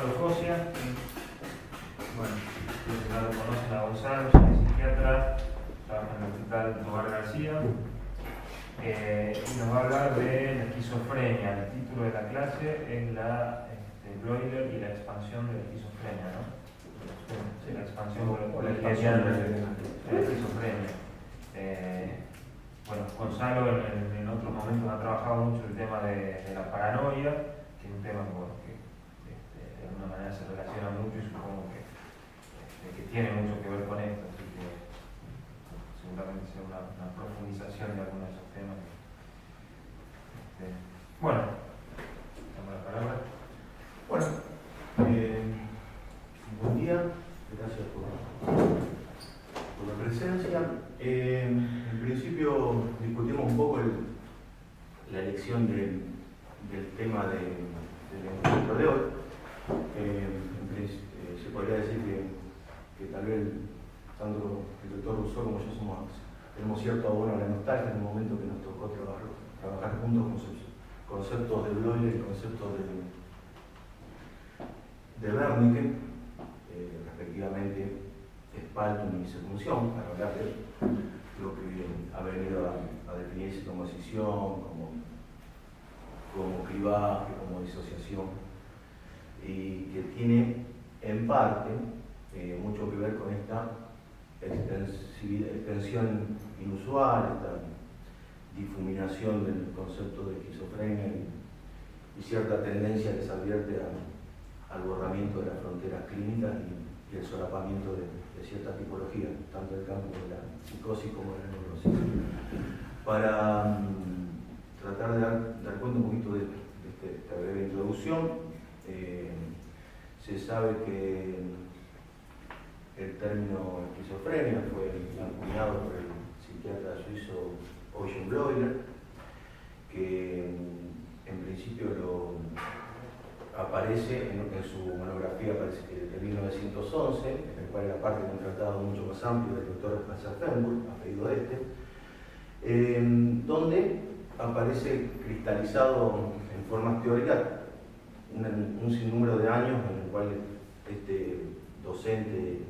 Gonzalo Cosia. Bueno, ustedes ya lo conocen a Gonzalo, soy psiquiatra, trabaja en el Hospital Tobar García. Y nos va a hablar de la esquizofrenia. El título de la clase es Bloiler y la expansión de la esquizofrenia, ¿no? Sí, la expansión o la expansión de la esquizofrenia. Bueno, Gonzalo en otros momentos ha trabajado mucho el tema de la paranoia, que es un tema que de alguna manera se relaciona mucho y supongo que tiene mucho que ver con esto, así que seguramente sea una profundización de algunos de esos temas. Bueno, damos la palabra. Bueno, buen día, gracias por la presencia. En principio discutimos un poco la elección del tema del encuentro de hoy. Se podría decir que tal vez tanto el doctor Rousseau como yo tenemos cierto abono a la nostalgia en el momento que nos tocó trabajar juntos con conceptos de Bloiler y conceptos de Wernicke, respectivamente Spaltung y secunción, para hablar de lo que ha venido a definirse como escisión, como clivaje, como disociación, y que tiene en parte mucho que ver con esta extensión inusual, esta difuminación del concepto de esquizofrenia y cierta tendencia que se advierte al borramiento de las fronteras clínicas y el solapamiento de cierta tipología, tanto del campo de la psicosis como de la neurosis. Para tratar de dar cuenta un poquito de esta breve introducción, se sabe que el término esquizofrenia fue acuñado por el psiquiatra suizo Eugen Bloiler, que en principio aparece en su monografía de 1911, en el cual era parte de un tratado mucho más amplio del doctor Spencer Feinberg, apellido donde aparece cristalizado en formas teóricas un sinnúmero de años en el cual este docente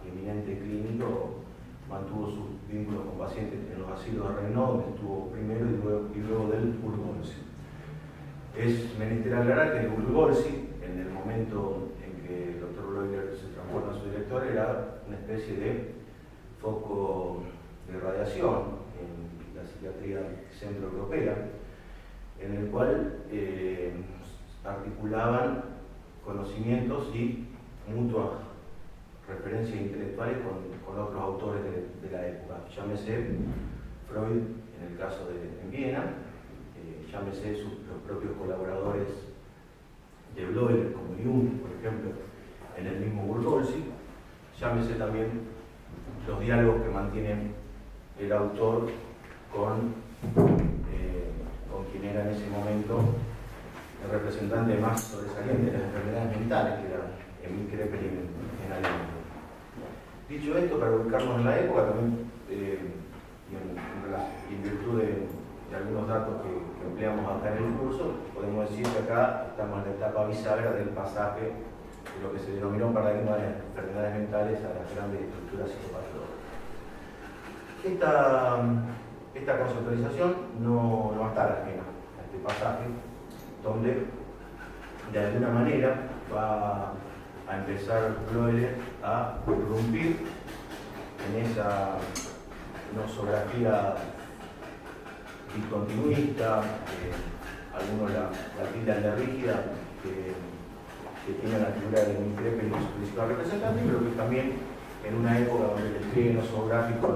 y eminente clínico mantuvo sus vínculos con pacientes en los asilos de Renaud, donde estuvo primero y luego del Urgolsi. Es menester aclarar que el Urgolsi, en el momento en que el doctor Bloiler se transforma en su director, era una especie de foco de radiación en la psiquiatría centroeuropea, en el cual articulaban conocimientos y mutuas referencias intelectuales con otros autores de la época. Llámese Freud en el caso en Viena, llámese los propios colaboradores de Bloiler, como Jung, por ejemplo, en el mismo Urgolsi, llámese también los diálogos que mantiene el autor con quien era en ese momento el representante más sobresaliente de las enfermedades mentales, que era Emil Kraepelin en Alemania. Dicho esto, para ubicarnos en la época, también y en virtud de algunos datos que empleamos acá en el curso, podemos decir que acá estamos en la etapa bisagra del pasaje de lo que se denominó un paradigma de enfermedades mentales a las grandes estructuras psicopatológicas. Esta conceptualización no va a estar ajena a este pasaje, donde de alguna manera va a empezar Bloiler a irrumpir en esa nosografía discontinuista, algunos la tildan de rígida, que tiene la figura de Emil Kraepelin como su principal representante, pero que también en una época donde el despliegue nosográfico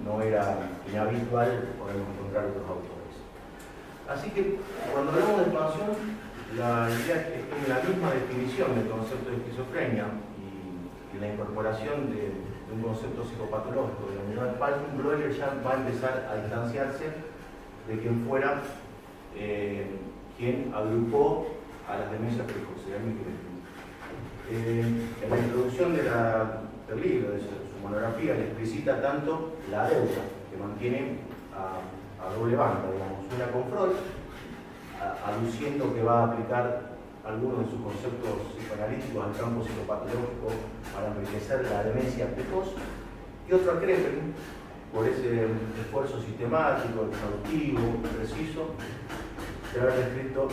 no era inhabitual, podemos encontrar otros autores. Así que cuando hablamos de expansión, la idea es que en la misma definición del concepto de esquizofrenia y la incorporación de un concepto psicopatológico de la unidad de Spaltung, Bloiler ya va a empezar a distanciarse de quien fuera quien agrupó a las demencias precoces. En la introducción del libro, de su monografía, le explicita tanto la deuda que mantiene a doble banda, digamos, una con Freud, aduciendo que va a aplicar algunos de sus conceptos psicoanalíticos al campo psicopatológico para enriquecer la demencia precoz, y otro a Kraepelin por ese esfuerzo sistemático, exhaustivo, preciso, de haber descrito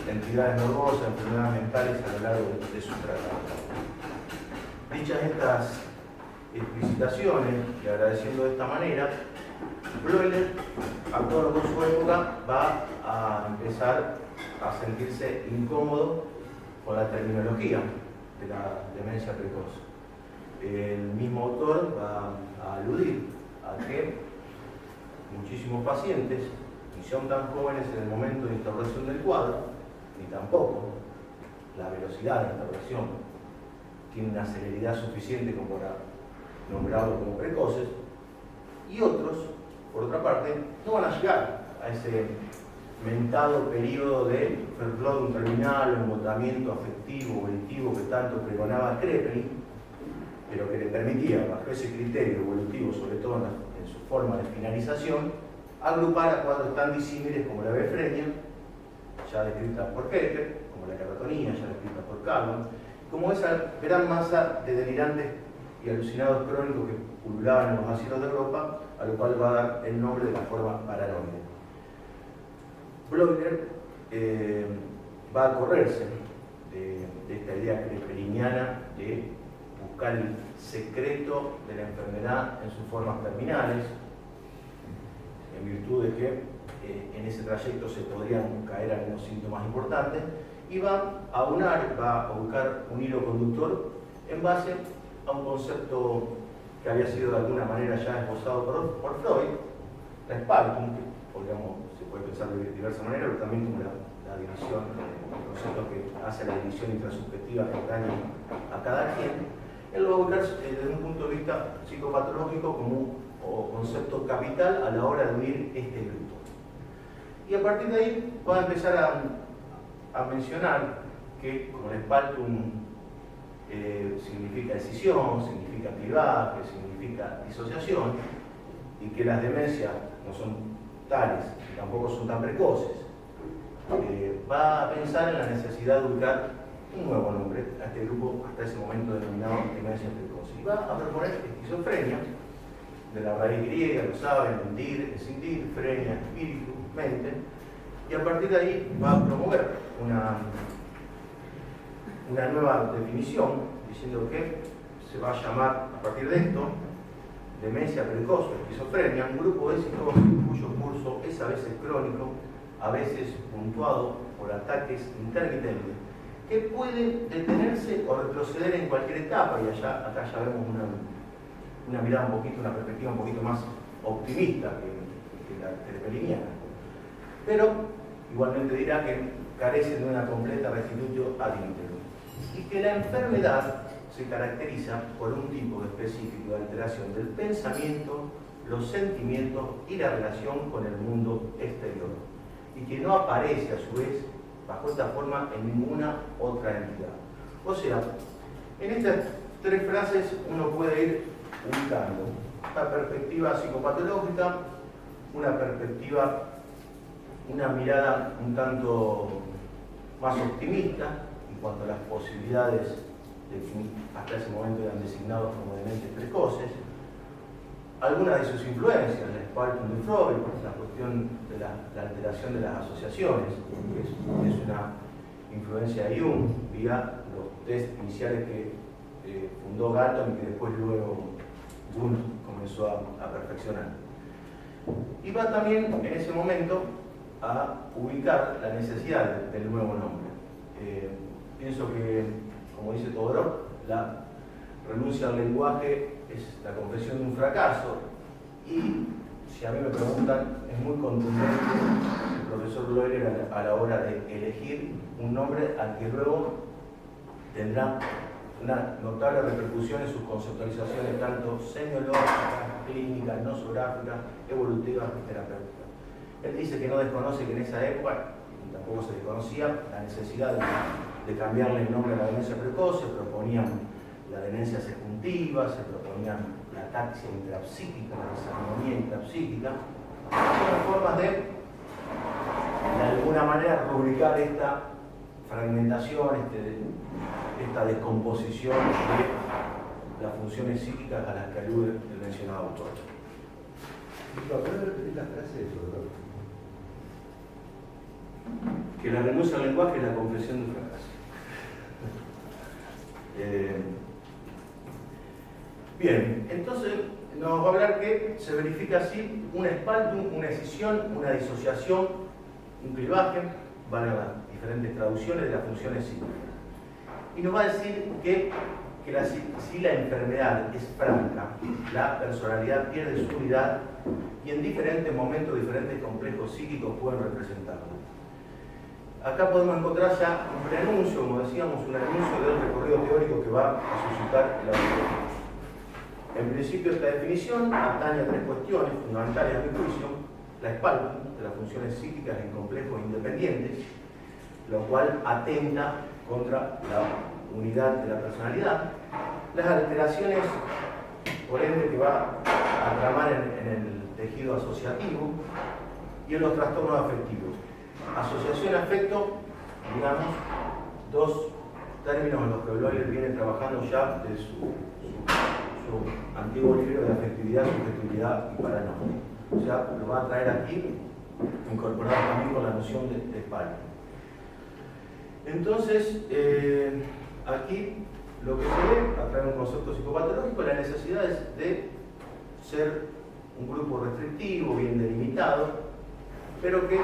entidades morbosas, enfermedades mentales a lo largo de su tratado. Dichas estas explicitaciones y agradeciendo de esta manera, Bleuler, autónomo con su época, va a empezar a sentirse incómodo con la terminología de la demencia precoz. El mismo autor va a aludir a que muchísimos pacientes ni son tan jóvenes en el momento de instauración del cuadro, ni tampoco la velocidad de instauración tiene una celeridad suficiente como para nombrarlos como precoces, y otros, por otra parte, no van a llegar a ese mentado periodo de fervor terminal o embotamiento afectivo o volitivo que tanto pregonaba Kraepelin, pero que le permitía, bajo ese criterio evolutivo, sobre todo en su forma de finalización, agrupar a cuadros tan disímiles como la befrenia, ya descrita por Heckel, como la catatonía, ya descrita por Kalman, como esa gran masa de delirantes y alucinados crónicos que pululaban en los asilos de Europa, a lo cual va a dar el nombre de la forma paranoide. Bleuler va a correrse de esta idea kraepeliniana de buscar el secreto de la enfermedad en sus formas terminales, en virtud de que en ese trayecto se podrían caer algunos síntomas importantes, y va a unar, va a buscar un hilo conductor en base a un concepto que había sido de alguna manera ya esbozado por Freud, la Spaltung, que se puede pensar de diversas maneras, pero también como la división, el concepto que hace la división intrasubjetiva que atañe a cada quien. Él lo va a buscar desde un punto de vista psicopatológico como un concepto capital a la hora de unir este grupo. Y a partir de ahí va a empezar a mencionar que como el Spaltung significa decisión, significa clivaje, significa disociación, y que las demencias no son tales, y tampoco son tan precoces, va a pensar en la necesidad de ubicar un nuevo nombre a este grupo hasta ese momento denominado demencia precoz. Y va a proponer esquizofrenia, de la raíz griega, lo saben, mentir, escindir, frenia, espíritu, mente, y a partir de ahí va a promover una nueva definición, diciendo que se va a llamar, a partir de esto, demencia precoz o esquizofrenia, un grupo de psicosis cuyo curso es a veces crónico, a veces puntuado por ataques intermitentes, que puede detenerse o retroceder en cualquier etapa, y acá ya vemos una mirada una perspectiva un poquito más optimista que la kraepeliniana. Pero igualmente dirá que carece de una completa restitutio ad integrum, y que la enfermedad se caracteriza por un tipo específico de alteración del pensamiento, los sentimientos y la relación con el mundo exterior, y que no aparece a su vez bajo esta forma en ninguna otra entidad. O sea, en estas tres frases uno puede ir ubicando una perspectiva psicopatológica, una mirada un tanto más optimista en cuanto a las posibilidades de que hasta ese momento eran designados como dementes precoces, algunas de sus influencias, la Spaltung de Freud, la cuestión de la alteración de las asociaciones, que es una influencia de Jung, vía los test iniciales que fundó Galton y que después luego Jung comenzó a perfeccionar. Y va también en ese momento a ubicar la necesidad del nuevo nombre. Pienso que, como dice Todorov, la renuncia al lenguaje es la confesión de un fracaso, y si a mí me preguntan, es muy contundente el profesor Bleuler a la hora de elegir un nombre al que luego tendrá una notable repercusión en sus conceptualizaciones tanto semiológicas, clínicas, nosográficas, evolutivas y terapéuticas. Él dice que no desconoce que en esa época, y tampoco se desconocía, la necesidad de cambiarle el nombre a la demencia precoz. Se proponían la demencia secuntiva, se proponían la ataxia intrapsíquica, la disarmonía intrapsíquica. Son formas de alguna manera rubricar esta fragmentación, esta descomposición de las funciones psíquicas a las que alude el mencionado autor. ¿Puedes repetir la frase de Fodor? Que la renuncia al lenguaje es la confesión de un fracaso. Bien, entonces nos va a hablar que se verifica así un espaltum, una escisión, una disociación, un clivaje, van a las diferentes traducciones de las funciones psíquicas. Y nos va a decir que si la enfermedad es franca, la personalidad pierde su unidad y en diferentes momentos diferentes complejos psíquicos pueden representarlo. Acá podemos encontrar ya un preanuncio, como decíamos, un anuncio del recorrido teórico que va a suscitar el autor. En principio, esta definición atañe a tres cuestiones fundamentales a mi juicio: la espalda de las funciones psíquicas en complejos independientes, lo cual atenta contra la unidad de la personalidad, las alteraciones, por ende, que va a tramar en el tejido asociativo y en los trastornos afectivos. Asociación-afecto, digamos, dos términos en los que Bloyer viene trabajando ya de su antiguo libro de afectividad, subjetividad y paranoia. O sea, lo va a traer aquí, incorporado también con la noción de espalda. Entonces, aquí lo que se ve, a través de un concepto psicopatológico, la necesidad es de ser un grupo restrictivo, bien delimitado, pero que,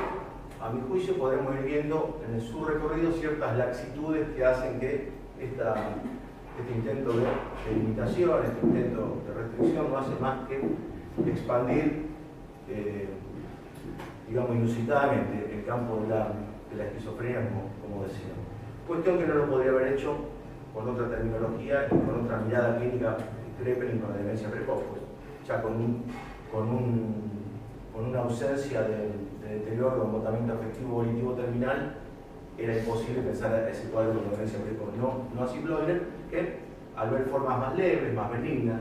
a mi juicio, podremos ir viendo en su recorrido ciertas laxitudes que hacen que este intento de limitación, este intento de restricción, no hace más que expandir, digamos, inusitadamente el campo de la esquizofrenia, como decía. Cuestión que no lo podría haber hecho con otra terminología y con otra mirada clínica Kraepelin con la demencia precoz, pues, ya con una ausencia de deterioro de agotamiento afectivo volitivo terminal, era imposible pensar a ese cuadro de demencia precoz. No así Bloyer, que al ver formas más leves, más benignas,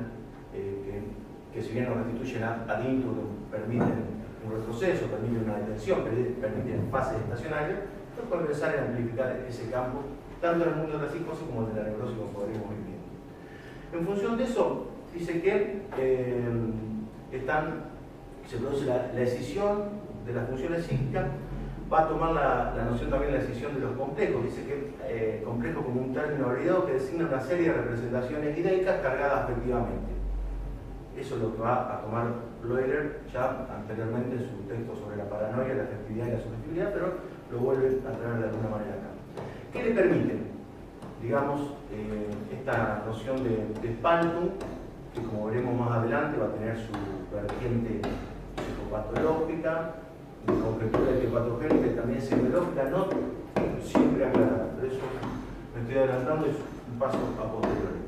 que si bien nos restituyen ad intum, permiten un retroceso, permiten una detención, permiten fases estacionarias, nos puede pensar en amplificar ese campo, tanto en el mundo de la psicosis como en la neurosis, como podríamos ir viendo. En función de eso, dice que se produce la escisión de las funciones psíquicas, va a tomar la noción también de la escisión de los complejos. Dice que complejo como un término abreviado que designa una serie de representaciones ideicas cargadas afectivamente. Eso es lo que va a tomar Bloyer ya anteriormente en su texto sobre la paranoia, la afectividad y la subjetividad, pero lo vuelve a traer de alguna manera acá. ¿Qué le permite, digamos, esta noción de espaltum, que como veremos más adelante va a tener su vertiente psicopatológica, de conjetura etiopatogénica y también semiológica, no siempre aclarada, pero eso me estoy adelantando, es un paso a posteriori.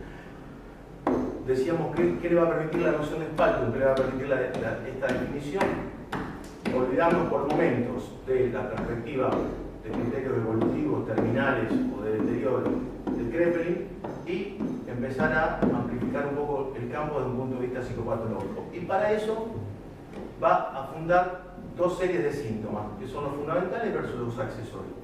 Decíamos que ¿qué le va a permitir la noción de espaltum? ¿Qué le va a permitir esta definición? Olvidarnos por momentos de la perspectiva de criterios evolutivos, terminales o de deterioro de Kraepelin y empezar a amplificar un poco el campo desde un punto de vista psicopatológico. Y para eso va a fundar dos series de síntomas, que son los fundamentales versus los accesorios.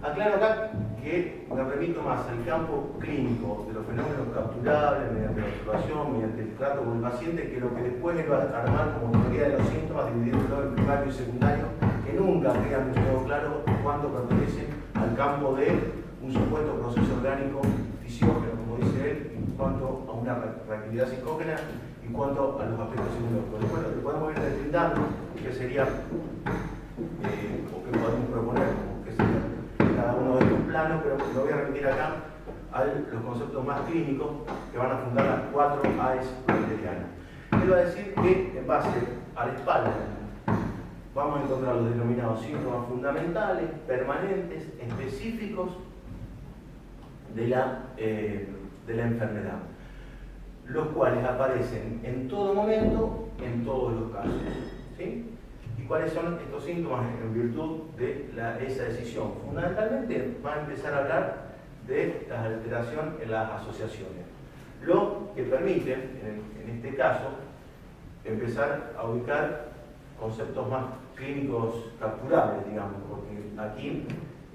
Aclaro acá que me remito más al campo clínico de los fenómenos capturables mediante la observación, mediante el trato con el paciente, que lo que después le va a armar como teoría de los síntomas, dividiéndolo en primario y secundario, que nunca quedan del todo claro cuándo pertenecen al campo de un supuesto proceso orgánico fisiógeno, como dice él, en cuanto a una reactividad psicógena y cuanto a los aspectos psicológicos. Después lo que podemos ir deslindando, que sería, o que podemos proponer, que sería cada uno de estos planos, pero lo voy a remitir acá a los conceptos más clínicos que van a fundar las 4 AES bloyerianas. Él va a decir que en base a la espalda vamos a encontrar los denominados síntomas fundamentales, permanentes, específicos de la enfermedad, los cuales aparecen en todo momento, en todos los casos. ¿Sí? ¿Y cuáles son estos síntomas en virtud de esa decisión? Fundamentalmente va a empezar a hablar de la alteración en las asociaciones, lo que permite, en este caso, empezar a ubicar conceptos más clínicos capturables, digamos, porque aquí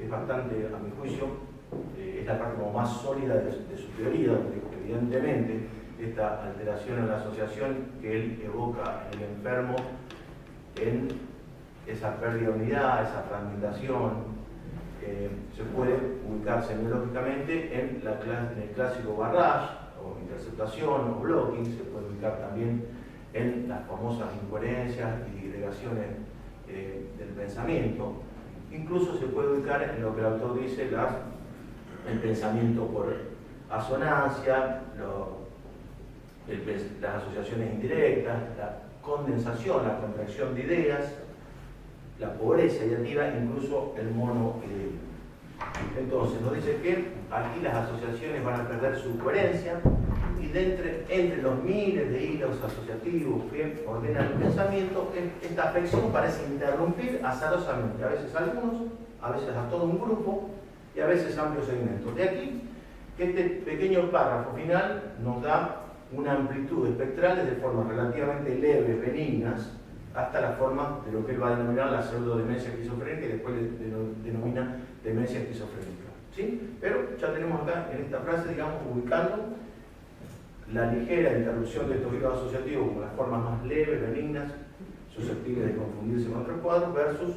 es bastante, a mi juicio, es la parte como más sólida de su teoría, donde evidentemente esta alteración en la asociación que él evoca en el enfermo, en esa pérdida de unidad, esa fragmentación, se puede ubicar semiológicamente en el clásico barrage o interceptación o blocking, se puede ubicar también en las famosas incoherencias y digregaciones del pensamiento. Incluso se puede ubicar en lo que el autor dice, el pensamiento por asonancia, las asociaciones indirectas, la condensación, la contracción de ideas, la pobreza ideativa, incluso el monoideo. Entonces nos dice que aquí las asociaciones van a perder su coherencia y entre los miles de hilos asociativos que ordenan el pensamiento, esta afección parece interrumpir azarosamente, a veces a algunos, a veces a todo un grupo y a veces a amplios segmentos. De aquí que este pequeño párrafo final nos da una amplitud espectral de formas relativamente leves, benignas, hasta la forma de lo que él va a denominar la pseudodemencia esquizofrénica y después le denomina demencia esquizofrénica. ¿Sí? Pero ya tenemos acá en esta frase, digamos, ubicando la ligera interrupción de estos hilos asociativos como las formas más leves, benignas, susceptibles de confundirse con otros cuadros, versus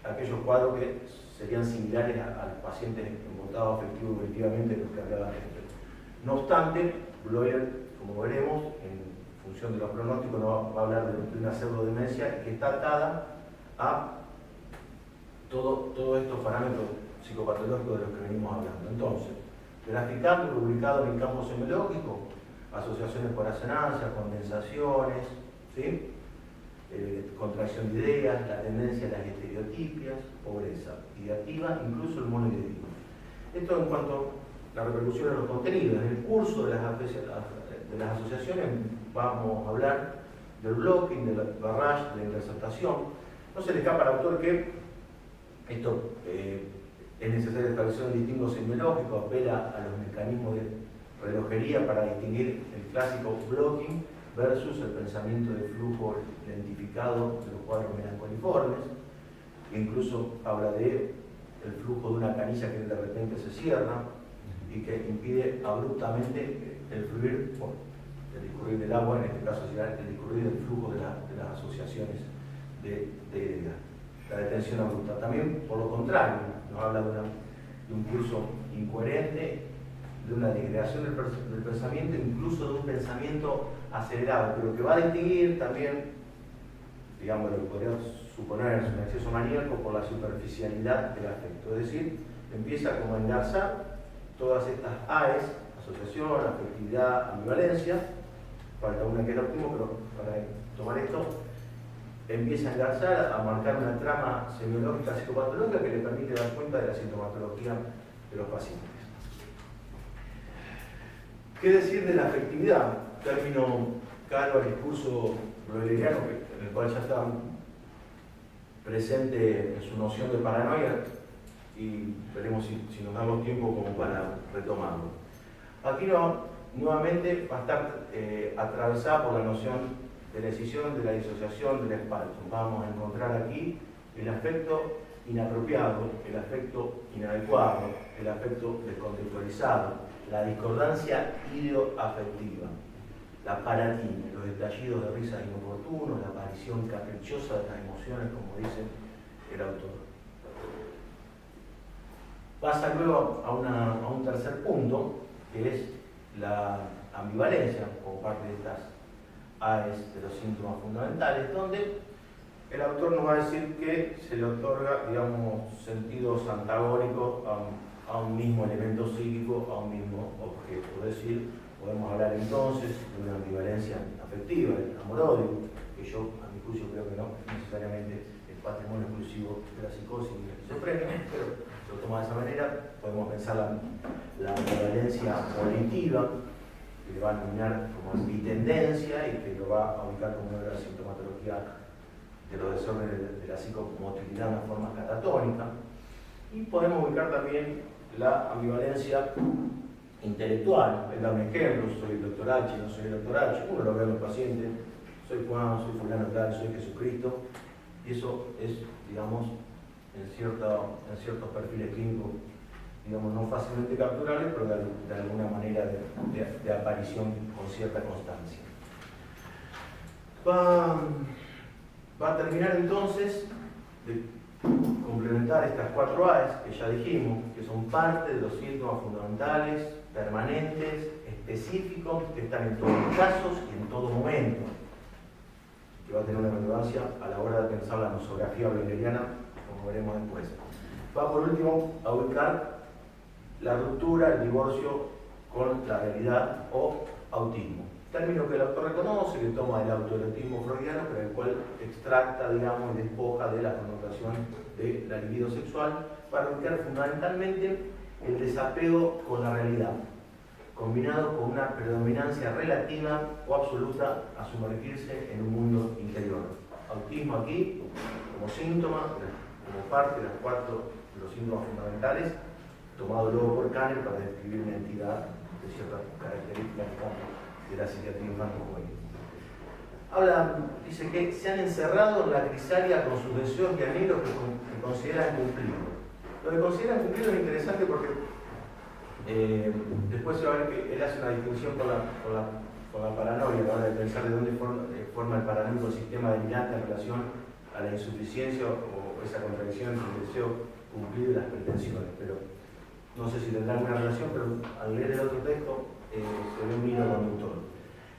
aquellos cuadros que serían similares a los pacientes embotados afectivos efectivamente de los que hablaba antes. No obstante, Bloyer, como veremos, en función de los pronósticos, no va a hablar de una pseudodemencia que está atada a todos estos parámetros psicopatológicos de los que venimos hablando. Entonces, graficando, ubicado en el campo semiológico, asociaciones por asonancia, condensaciones, ¿sí? Contracción de ideas, la tendencia a las estereotipias, pobreza ideativa, incluso el monoideo. Esto en cuanto a la repercusión de los contenidos. En el curso de las asociaciones vamos a hablar del blocking, del barrage, de la interceptación. No se le escapa al autor que esto es necesario establecer un distingo semiológico, apela a los mecanismos de relojería para distinguir el clásico blocking versus el pensamiento de flujo identificado de los cuadros melancoliformes. Incluso habla de el flujo de una canilla que de repente se cierra y que impide abruptamente el fluir, el discurrir del agua, en este caso será el discurrir del flujo de las asociaciones de ideas. La detención abrupta. También, por lo contrario, nos habla de un curso incoherente, de una digregación del pensamiento, incluso de un pensamiento acelerado, pero que va a distinguir también, digamos, lo que podría suponer un exceso maníaco por la superficialidad del afecto. Es decir, empieza como a engarzar todas estas AES, asociación, afectividad, ambivalencia, falta una que es el óptimo, pero para tomar esto, empieza a engarzar, a marcar una trama semiológica psicopatológica que le permite dar cuenta de la sintomatología de los pacientes. ¿Qué decir de la afectividad? Término caro al discurso bloileriano, en el cual ya está presente en su noción de paranoia, y veremos si nos damos tiempo como para retomarlo. Aquí nuevamente va a estar atravesada por la noción de la escisión, de la disociación, del espalto. Vamos a encontrar aquí el afecto inapropiado, el afecto inadecuado, el afecto descontextualizado, la discordancia ideoafectiva, la paratimia, los estallidos de risas inoportunos, la aparición caprichosa de las emociones, como dice el autor. Pasa luego a un tercer punto, que es la ambivalencia, como parte de estas AES de los síntomas fundamentales, donde el autor nos va a decir que se le otorga, digamos, sentidos antagónicos a un mismo elemento psíquico, a un mismo objeto. Es decir, podemos hablar entonces de una ambivalencia afectiva, el amor-odio, que yo, a mi juicio, creo que no necesariamente es patrimonio exclusivo de la psicosis y la esquizofrenia, pero si lo toma de esa manera, podemos pensar la ambivalencia volitiva, que le va a denominar como ambitendencia y que lo va a ubicar como una de las sintomatologías de los desórdenes de la psicomotilidad de una forma catatónica. Y podemos ubicar también la ambivalencia intelectual. Él da un ejemplo: soy el doctor H, no soy el doctor H. Uno lo ve en los pacientes: soy Juan, soy fulano tal, soy Jesucristo. Y eso es, digamos, en ciertos perfiles clínicos, digamos, no fácilmente capturables, pero de alguna manera de aparición con cierta constancia. Va a terminar entonces de complementar estas 4 A's que ya dijimos, que son parte de los síntomas fundamentales, permanentes, específicos, que están en todos los casos y en todo momento, que va a tener una relevancia a la hora de pensar la nosografía weileriana, como veremos después. Va por último a ubicar la ruptura, el divorcio con la realidad o autismo. Término que el autor reconoce, que toma del autoerotismo freudiano, pero el cual extracta, digamos, y despoja de la connotación de la libido sexual, para ubicar fundamentalmente el desapego con la realidad, combinado con una predominancia relativa o absoluta a sumergirse en un mundo interior. Autismo aquí como síntoma, como parte de los síntomas fundamentales, tomado luego por Kanner para describir una entidad de ciertas características de la psiquiatría infanto-juvenil. Dice que se han encerrado en la crisalia con sus deseos y anhelos que consideran cumplidos. Lo que consideran cumplido es interesante porque después se va a ver que él hace una distinción con la paranoia, a la hora de pensar de dónde forma el paranoico el sistema delirante en relación a la insuficiencia o esa contradicción entre el deseo cumplido y las pretensiones. Pero no sé si tendrán una relación, pero al leer el otro texto se ve un hilo conductor.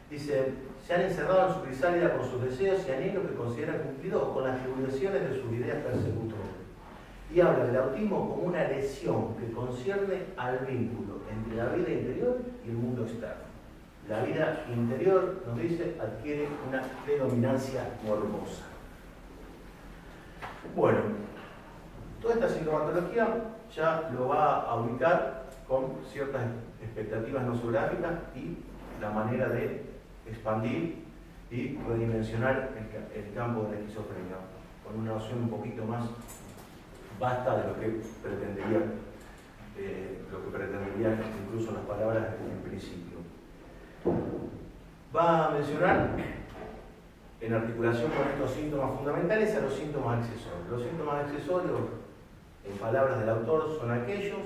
Dice, se han encerrado en su crisálida con sus deseos y anhelos que consideran cumplidos o con las figuraciones de sus ideas persecutoras. Y habla del autismo como una lesión que concierne al vínculo entre la vida interior y el mundo externo. La vida interior, nos dice, adquiere una predominancia morbosa. Bueno, toda esta sintomatología ya lo va a ubicar con ciertas expectativas nosográficas y la manera de expandir y redimensionar el campo de la esquizofrenia, con una noción un poquito más vasta de lo que pretendería incluso las palabras en principio. Va a mencionar en articulación con estos síntomas fundamentales a los síntomas accesorios. Los síntomas accesorios, en palabras del autor, son aquellos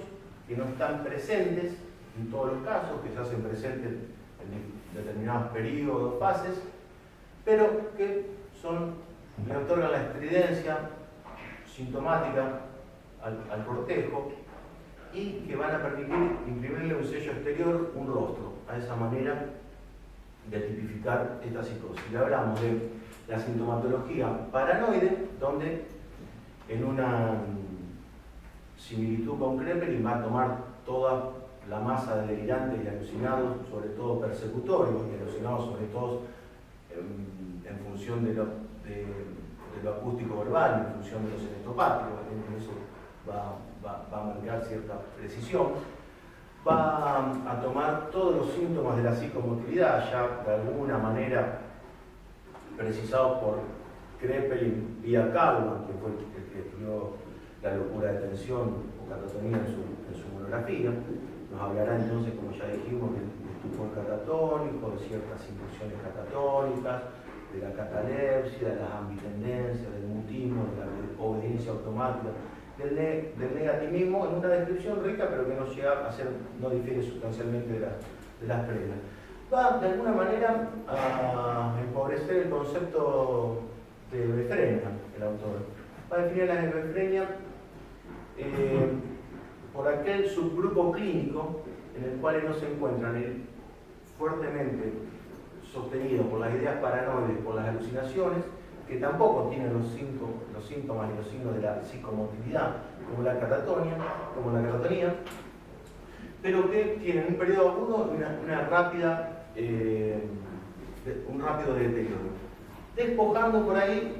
que no están presentes en todos los casos, que se hacen presentes en determinados periodos, fases, pero que le otorgan la estridencia sintomática al cortejo y que van a permitir imprimirle un sello exterior, un rostro, a esa manera de tipificar esta psicosis. Y hablamos de la sintomatología paranoide, donde en una similitud con Kraepelin va a tomar toda la masa de delirantes y alucinados, sobre todo persecutorios, y alucinados sobre todo en función de lo acústico verbal, en función de los electropáticos, eso va a marcar cierta precisión. Va a tomar todos los síntomas de la psicomotilidad, ya de alguna manera precisados por Kraepelin vía Kalman, que fue el que escribió La locura de tensión o catatonia en su monografía. Nos hablará entonces, como ya dijimos, del estupor catatónico, de ciertas impulsiones catatónicas, de la catalepsia, de las ambitendencias, del mutismo, de la obediencia automática, del negativismo, en una descripción rica, pero que no difiere sustancialmente de las previas. Va de alguna manera a empobrecer el concepto de hebefrenia, el autor. Va a definir la hebefrenia por aquel subgrupo clínico en el cual no se encuentran fuertemente sostenido por las ideas paranoides, por las alucinaciones, que tampoco tienen los síntomas y los signos de la psicomotilidad, como la catatonia, pero que tienen un periodo agudo y un rápido deterioro. Despojando por ahí,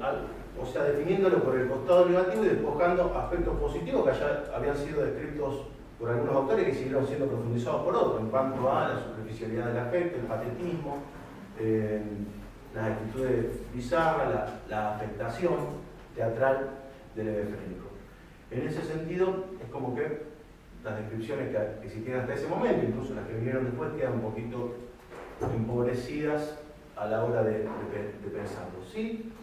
definiéndolo por el costado negativo y despojando aspectos positivos que ya habían sido descritos por algunos autores y que siguieron siendo profundizados por otros, en cuanto a la superficialidad del afecto, el patetismo, las actitudes bizarras, la afectación teatral del hebefrénico. En ese sentido, es como que las descripciones que existían hasta ese momento, incluso las que vinieron después, quedan un poquito empobrecidas a la hora de pensarlo. ¿Sí?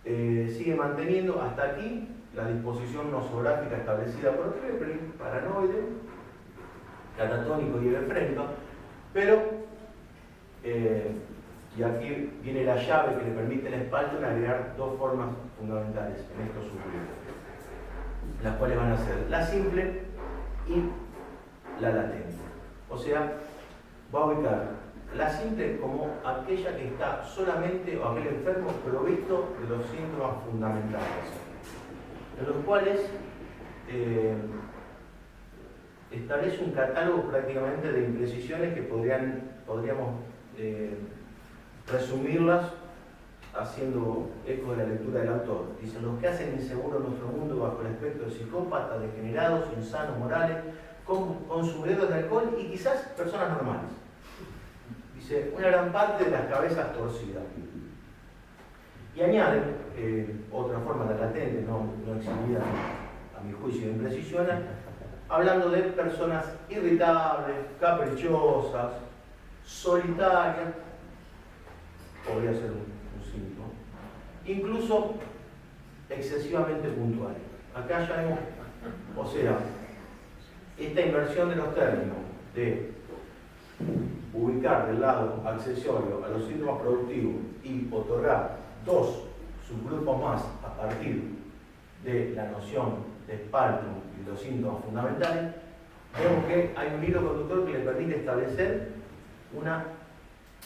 Sigue manteniendo hasta aquí la disposición nosográfica establecida por Kreplin, paranoide, catatónico y hebefrénico, pero, y aquí viene la llave que le permite al Spaltung agregar dos formas fundamentales en estos subgrupos, las cuales van a ser la simple y la latente. O sea, va a ubicar la simple como aquella que está solamente, o aquel enfermo provisto de los síntomas fundamentales, en los cuales establece un catálogo prácticamente de imprecisiones que podríamos resumirlas haciendo eco de la lectura del autor. Dice: los que hacen inseguro nuestro mundo bajo el aspecto de psicópatas, degenerados, insanos, morales, consumidores de alcohol y quizás personas normales. Dice, una gran parte de las cabezas torcidas. Y añade otra forma de latente, no exhibida a mi juicio de imprecisiones, hablando de personas irritables, caprichosas, solitarias, podría ser un síntoma, incluso excesivamente puntuales. Acá ya vemos, o sea, esta inversión de los términos de ubicar del lado accesorio a los síntomas productivos y otorgar dos subgrupos más a partir de la noción de Spaltung y los síntomas fundamentales, vemos que hay un hilo conductor que le permite establecer una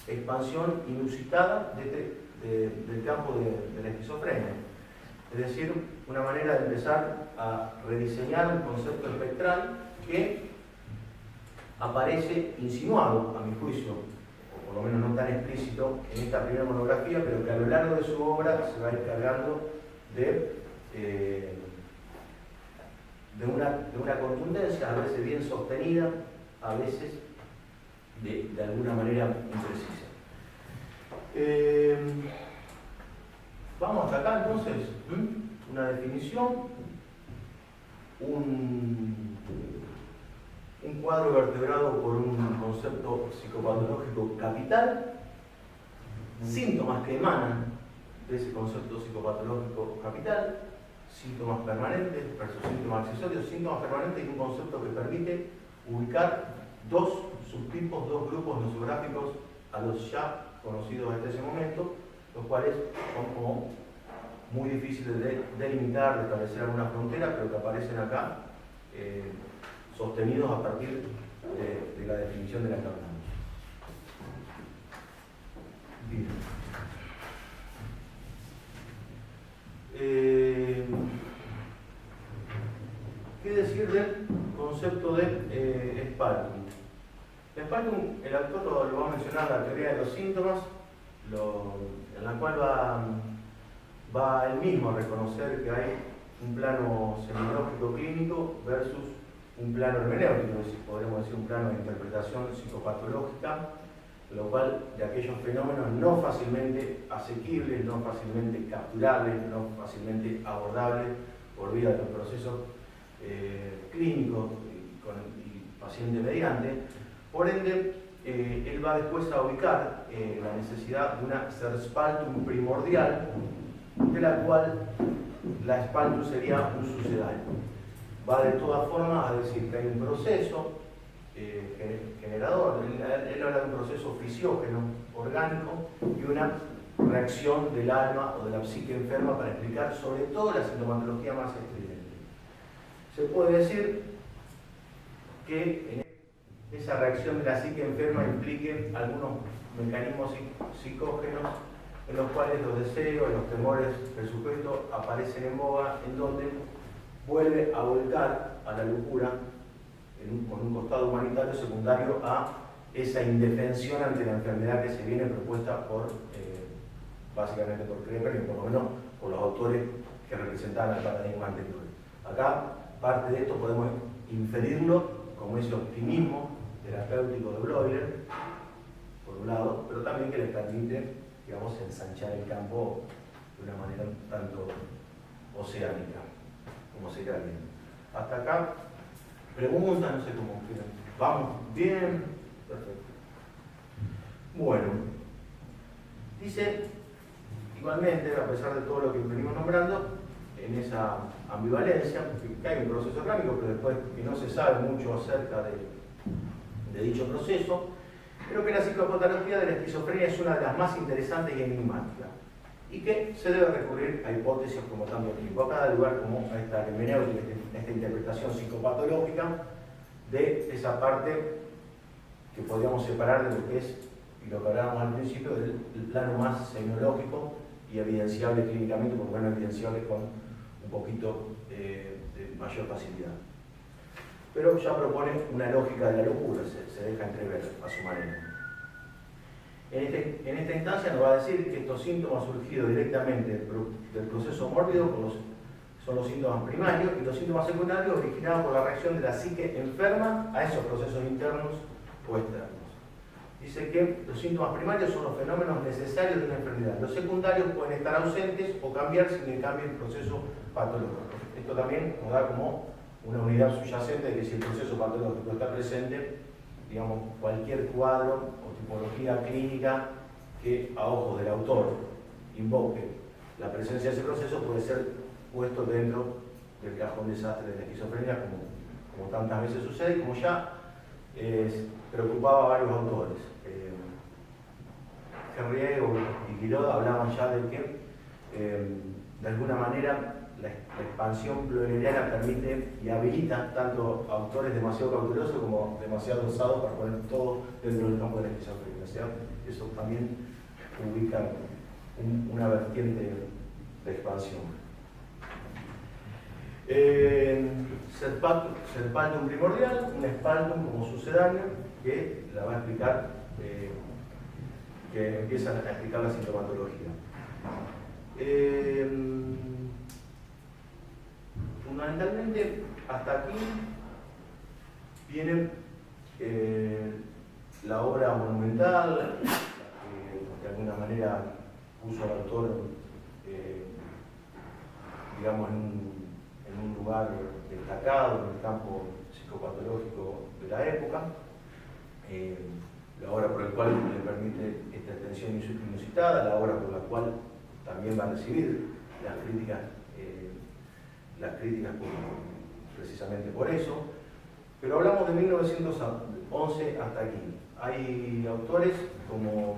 expansión inusitada del campo de la esquizofrenia. Es decir, una manera de empezar a rediseñar un concepto espectral que aparece insinuado, a mi juicio, o por lo menos no tan explícito, en esta primera monografía, pero que a lo largo de su obra se va a ir cargando de una contundencia, a veces bien sostenida, a veces de alguna manera imprecisa. Vamos hasta acá entonces. Una definición, un cuadro vertebrado por un concepto psicopatológico capital, síntomas que emanan de ese concepto psicopatológico capital, síntomas permanentes versus síntomas accesorios, síntomas permanentes y un concepto que permite ubicar dos subtipos, dos grupos nosográficos a los ya conocidos hasta ese momento, los cuales son como muy difíciles de delimitar, de establecer alguna frontera, pero que aparecen acá sostenidos a partir de la definición de la que hablamos. Bien. ¿Qué decir del concepto de Spaltung? Spaltung, el autor lo va a mencionar la teoría de los síntomas, en la cual va él mismo a reconocer que hay un plano semiológico clínico versus un plano hermenéutico, podríamos decir un plano de interpretación psicopatológica, lo cual de aquellos fenómenos no fácilmente asequibles, no fácilmente capturables, no fácilmente abordables por vía de los procesos clínicos y paciente mediante. Por ende, él va después a ubicar la necesidad de una Spaltung primordial, de la cual la Spaltung sería un sucedáneo. Va de todas formas a decir que hay un proceso generador, él habla de un proceso fisiógeno, orgánico, y una reacción del alma o de la psique enferma para explicar sobre todo la sintomatología más estridente. Se puede decir que en esa reacción de la psique enferma implique algunos mecanismos psicógenos en los cuales los deseos, los temores del sujeto aparecen en boga, en donde vuelve a volcar a la locura con un costado humanitario secundario a esa indefensión ante la enfermedad que se viene propuesta por, básicamente por Kreplin, y por lo menos por los autores que representaban el paradigma anterior. Acá, parte de esto podemos inferirlo como ese optimismo terapéutico de Bloyer, por un lado, pero también que le permite, digamos, ensanchar el campo de una manera un tanto oceánica, como sería bien. Hasta acá, preguntas, no sé cómo quieran. ¿Vamos? ¿Bien? Perfecto. Bueno, dice, igualmente, a pesar de todo lo que venimos nombrando, en esa ambivalencia, que hay un proceso orgánico, pero después que no se sabe mucho acerca de dicho proceso. Creo que la psicopatología de la esquizofrenia es una de las más interesantes y enigmáticas, y que se debe recurrir a hipótesis como tanto tiempo. Acá da lugar como a esta hermenéutica, esta interpretación psicopatológica de esa parte que podríamos separar de lo que es, y lo que hablábamos al principio, del plano más semiológico y evidenciable clínicamente, porque bueno, evidenciable con un poquito de mayor facilidad. Pero ya propone una lógica de la locura, se deja entrever a su manera. En esta instancia nos va a decir que estos síntomas surgidos directamente del proceso mórbido son los síntomas primarios, y los síntomas secundarios originados por la reacción de la psique enferma a esos procesos internos o externos. Dice que los síntomas primarios son los fenómenos necesarios de una enfermedad. Los secundarios pueden estar ausentes o cambiar sin que cambie el proceso patológico. Esto también nos da como una unidad subyacente de que si el proceso patológico está presente, digamos, cualquier cuadro o tipología clínica que a ojos del autor invoque la presencia de ese proceso puede ser puesto dentro del cajón desastre de la esquizofrenia, como tantas veces sucede y como ya preocupaba a varios autores. Herriego y Quiroga hablaban ya de que de alguna manera la expansión pluriana permite y habilita tanto autores demasiado cautelosos como demasiado osados para poner todo dentro del campo de la esquizofrenia. O sea, eso también ubica una vertiente de expansión. Serpaldum primordial, un espaldum como sucedáneo que la va a explicar, que empieza a explicar la sintomatología. Fundamentalmente, hasta aquí viene la obra monumental, que de alguna manera puso al autor, digamos, en un lugar destacado en el campo psicopatológico de la época, la obra por la cual le permite esta extensión inusitada, la obra por la cual también va a recibir las críticas precisamente por eso, pero hablamos de 1911 hasta aquí. Hay autores como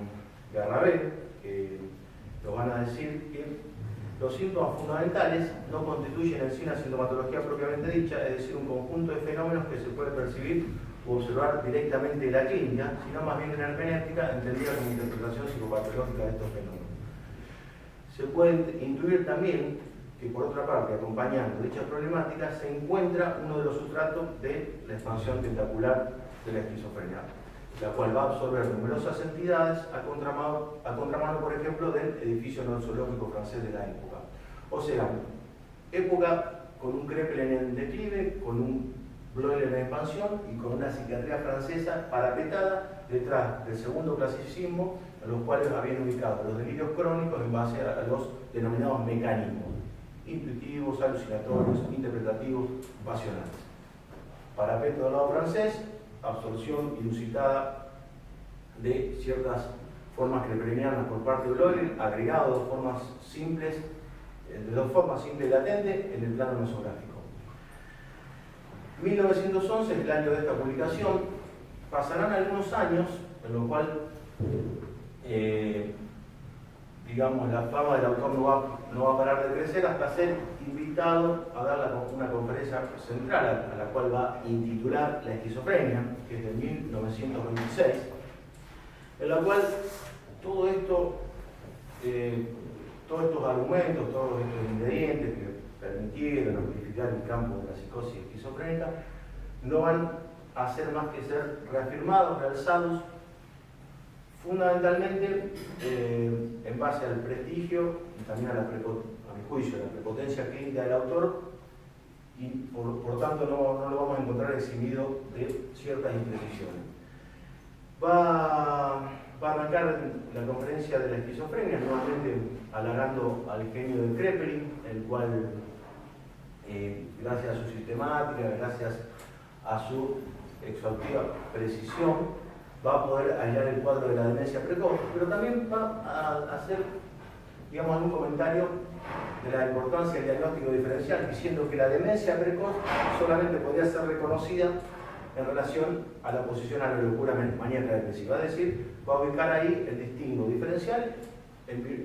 Garrabet que nos van a decir que los síntomas fundamentales no constituyen en sí una sintomatología propiamente dicha, es decir, un conjunto de fenómenos que se puede percibir o observar directamente en la clínica, sino más bien en la hermenéutica, entendida como interpretación psicopatológica de estos fenómenos. Se puede intuir también que, por otra parte, acompañando dichas problemáticas, se encuentra uno de los sustratos de la expansión tentacular de la esquizofrenia, la cual va a absorber numerosas entidades a contramano, por ejemplo, del edificio nosológico francés de la época. O sea, época con un Krepel en declive, con un Bleuler en expansión y con una psiquiatría francesa parapetada detrás del segundo clasicismo, en los cuales habían ubicado los delirios crónicos en base a los denominados mecanismos intuitivos, alucinatorios, interpretativos, pasionales. Parapeto del lado francés, absorción inusitada de ciertas formas krepelianas por parte de Bleuler, agregado de dos formas simples y latentes en el plano nosográfico. 1911 es el año de esta publicación. Pasarán algunos años en los cuales digamos, la fama del autor no va a parar de crecer hasta ser invitado a dar una conferencia central, a la cual va a intitular La esquizofrenia, que es de 1926, en la cual todos estos argumentos, todos estos ingredientes que permitieron amplificar el campo de la psicosis esquizofrénica no van a hacer más que ser reafirmados, realzados, fundamentalmente en base al prestigio y también a mi juicio, a la prepotencia clínica del autor, y por tanto no lo vamos a encontrar eximido de ciertas imprecisiones. Va a arrancar la conferencia de la esquizofrenia, nuevamente halagando al genio de Krepelin, el cual, gracias a su sistemática, gracias a su exhaustiva precisión, va a poder hallar el cuadro de la demencia precoz, pero también va a hacer digamos, algún comentario de la importancia del diagnóstico diferencial, diciendo que la demencia precoz solamente podría ser reconocida en relación a la oposición a la locura maníaca depresiva. Es decir, va a ubicar ahí el distingo diferencial,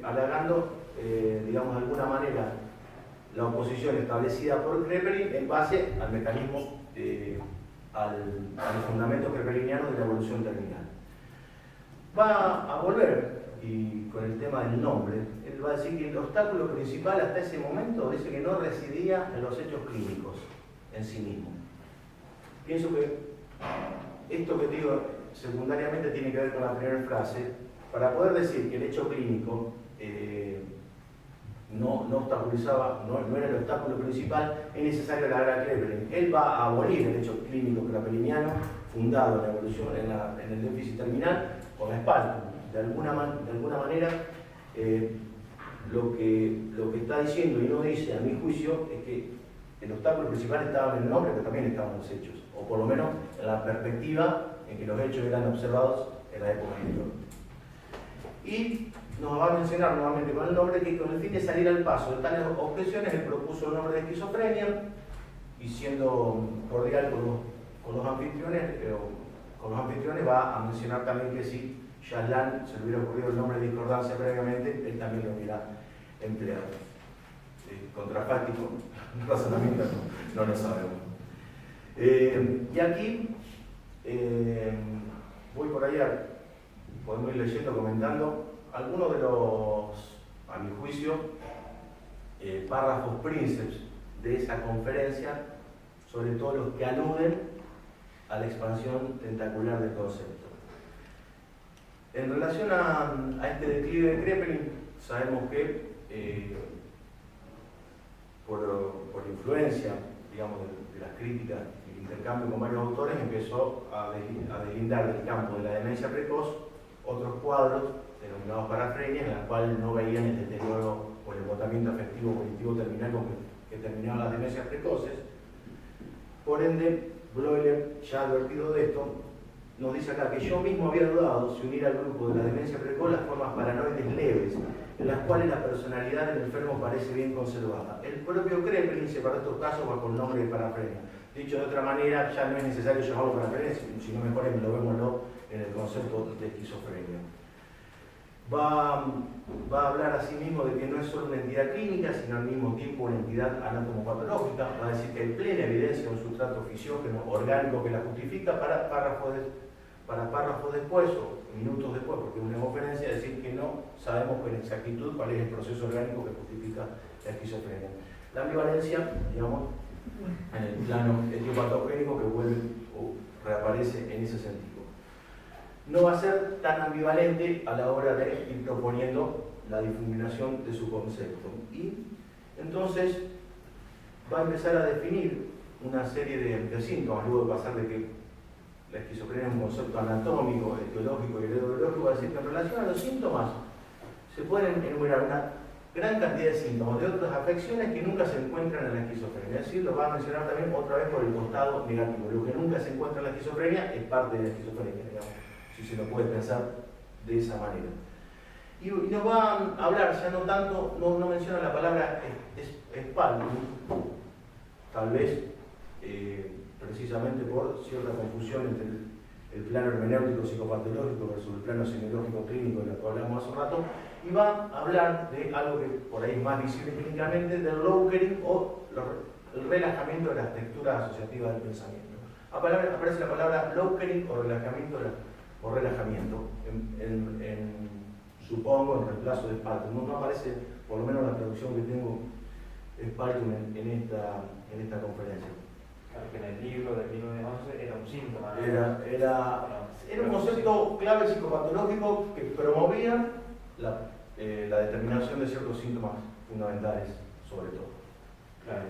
halagando, digamos, de alguna manera, la oposición establecida por Kraepelin en base al mecanismo, al fundamento krepeliniano de la evolución terminal. Va a volver, y con el tema del nombre, él va a decir que el obstáculo principal hasta ese momento dice que no residía en los hechos clínicos en sí mismos. Pienso que esto que digo secundariamente tiene que ver con la primera frase. Para poder decir que el hecho clínico no obstaculizaba, no era el obstáculo principal, es necesario la a Kraepelin. Él va a abolir el hecho clínico krapeliniano fundado en la evolución, en el déficit terminal, con la espalda. De alguna manera, lo que está diciendo y no dice, a mi juicio, es que el obstáculo principal estaba en el nombre, pero también estaban los hechos, o por lo menos en la perspectiva en que los hechos eran observados en la época anterior. Y nos va a mencionar nuevamente con el nombre que con el fin de salir al paso de tales objeciones, él propuso el nombre de esquizofrenia, y siendo cordial con los anfitriones, va a mencionar también que si Yaslan se le hubiera ocurrido el nombre de discordancia previamente, él también lo hubiera empleado. Contrafáctico, razonamiento no lo sabemos. Y aquí voy por allá, podemos ir leyendo, comentando algunos de los, a mi juicio, párrafos príncipes de esa conferencia, sobre todo los que aluden a la expansión tentacular del concepto. En relación a este declive de Kraepelin, sabemos que por influencia, digamos, de las críticas y el intercambio con varios autores, empezó a deslindar del campo de la demencia precoz otros cuadros denominados parafrenias, en las cuales no veían el deterioro o el embotamiento afectivo cognitivo terminal con que terminaban las demencias precoces. Por ende, Bloiler, ya advertido de esto, nos dice acá que yo mismo había dudado si unir al grupo de la demencia precoz las formas paranoides leves, en las cuales la personalidad del enfermo parece bien conservada. El propio Kraepelin separó estos casos bajo el nombre de parafrenia. Dicho de otra manera, ya no es necesario llamarlo parafrenia, sino mejor englobémoslo en el concepto de esquizofrenia. Va a hablar asimismo de que no es solo una entidad clínica, sino al mismo tiempo una entidad anatomopatológica. Va a decir que hay plena evidencia de un sustrato fisiógeno orgánico que la justifica para párrafos después o minutos después, porque es una conferencia, decir que no sabemos con exactitud cuál es el proceso orgánico que justifica la esquizofrenia. La ambivalencia, digamos, en el plano etiopatogénico que vuelve o reaparece en ese sentido. No va a ser tan ambivalente a la hora de ir proponiendo la difuminación de su concepto. Y entonces va a empezar a definir una serie de síntomas, luego de pasar de que la esquizofrenia es un concepto anatómico, etiológico y heredológico, va a decir que en relación a los síntomas se pueden enumerar una gran cantidad de síntomas de otras afecciones que nunca se encuentran en la esquizofrenia. Es decir, lo va a mencionar también otra vez por el costado negativo. Lo que nunca se encuentra en la esquizofrenia es parte de la esquizofrenia, digamos, si se lo puede pensar de esa manera. Y nos va a hablar, ya no tanto, no menciona la palabra espalda, tal vez precisamente por cierta confusión entre el plano hermenéutico psicopatológico versus el plano semiológico clínico del que hablamos hace un rato, y va a hablar de algo que por ahí es más visible clínicamente, del lowering o el relajamiento de las texturas asociativas del pensamiento. Aparece la palabra lowering o relajamiento, supongo en reemplazo de Spaltum. No aparece, por lo menos la traducción que tengo, Spaltum en esta conferencia. Claro, que en el libro del 1911 era un síntoma, ¿no? Era un concepto clave psicopatológico que promovía la determinación de ciertos síntomas fundamentales, sobre todo. Claro.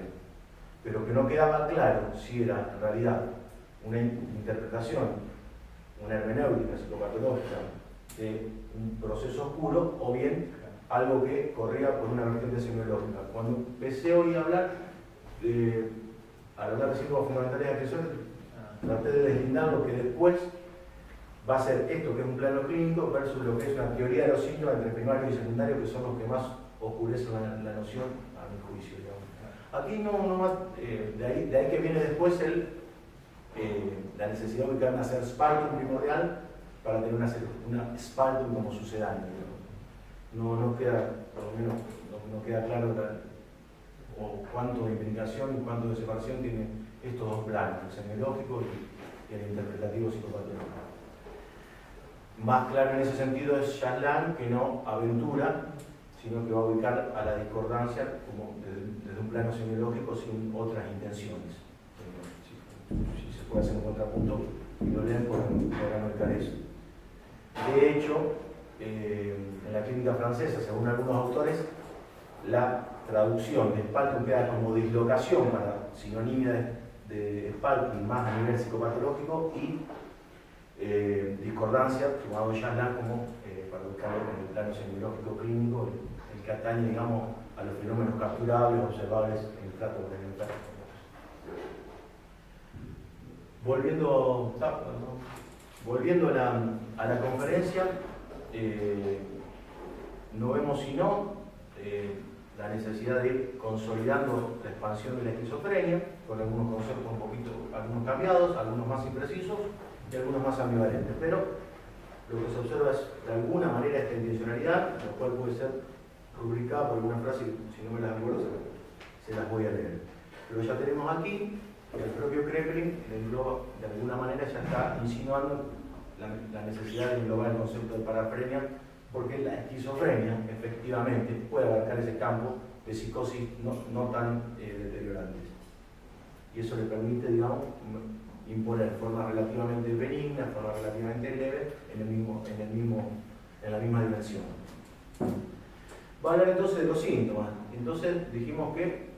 Pero que no quedaba claro si era en realidad una interpretación, una hermenéutica psicopatológica de un proceso oscuro o bien algo que corría por una vertiente semiológica. Cuando empecé hoy a hablar de síntomas fundamentales de agresión, traté de deslindar lo que después va a ser esto, que es un plano clínico, versus lo que es una teoría de los síntomas entre primarios y secundarios, que son los que más oscurece la noción, a mi juicio, digamos. Aquí no más, de ahí que viene después la necesidad de ubicar una ser spaltum primordial para tener una spaltum como sucedánea. No queda, por lo menos, no queda claro o cuánto de implicación y cuánto de separación tienen estos dos planos, el semiológico y el interpretativo psicopatológico. Más claro en ese sentido es Chaslan, que no aventura, sino que va a ubicar a la discordancia como desde un plano semiológico sin otras intenciones. Si se puede hacer un contrapunto y lo leen, podrán marcar eso. De hecho, en la clínica francesa, según algunos autores, la traducción de spaltum queda como dislocación para sinonimia de spaltum más a nivel psicopatológico y discordancia, tomado Chaslan como para buscarlo en el plano semiológico clínico, el que atañe, digamos, a los fenómenos capturables, observables en el trato complementario. Volviendo a la conferencia, no vemos sino la necesidad de ir consolidando la expansión de la esquizofrenia, con algunos conceptos algunos cambiados, algunos más imprecisos y algunos más ambivalentes. Pero lo que se observa es, de alguna manera, esta intencionalidad, la cual puede ser rubricada por alguna frase, si no me las acuerdo, se las voy a leer. Pero ya tenemos aquí que el propio Kraepelin de alguna manera ya está insinuando la necesidad de englobar el concepto de parafrenia, porque la esquizofrenia efectivamente puede abarcar ese campo de psicosis no tan deteriorantes. Y eso le permite, digamos, imponer forma relativamente benigna, forma relativamente leve en la misma dimensión. Va a hablar entonces de los síntomas. Entonces dijimos que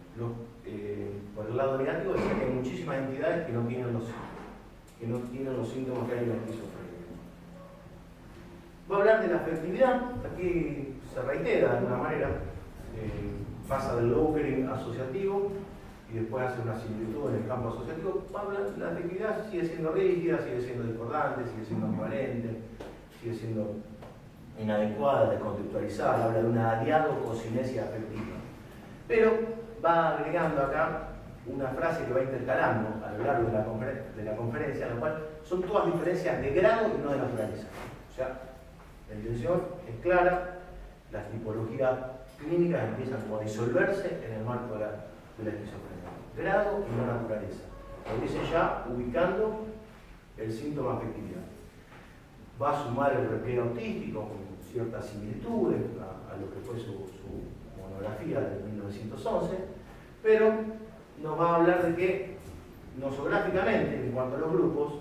por el lado negativo decía que hay muchísimas entidades que no tienen los síntomas que hay en la esquizofrenia. Va a hablar de la afectividad. Aquí se reitera de alguna manera, pasa del Lowkering asociativo y después hace una similitud en el campo asociativo. Va a hablar de la afectividad, sigue siendo rígida, sigue siendo discordante, sigue siendo ambivalente, sigue siendo inadecuada, descontextualizada, habla de una diadococinesia afectiva. Pero va agregando acá una frase que va intercalando a lo largo de la conferencia, en la cual son todas diferencias de grado y no de naturaleza. O sea, la intención es clara, las tipologías clínicas empiezan como a disolverse en el marco de la esquizofrenia. Grado y no naturaleza. Lo dice ya ubicando el síntoma afectividad. Va a sumar el repliegue autístico con ciertas similitudes a lo que fue su monografía de 1911, pero nos va a hablar de que nosográficamente, en cuanto a los grupos,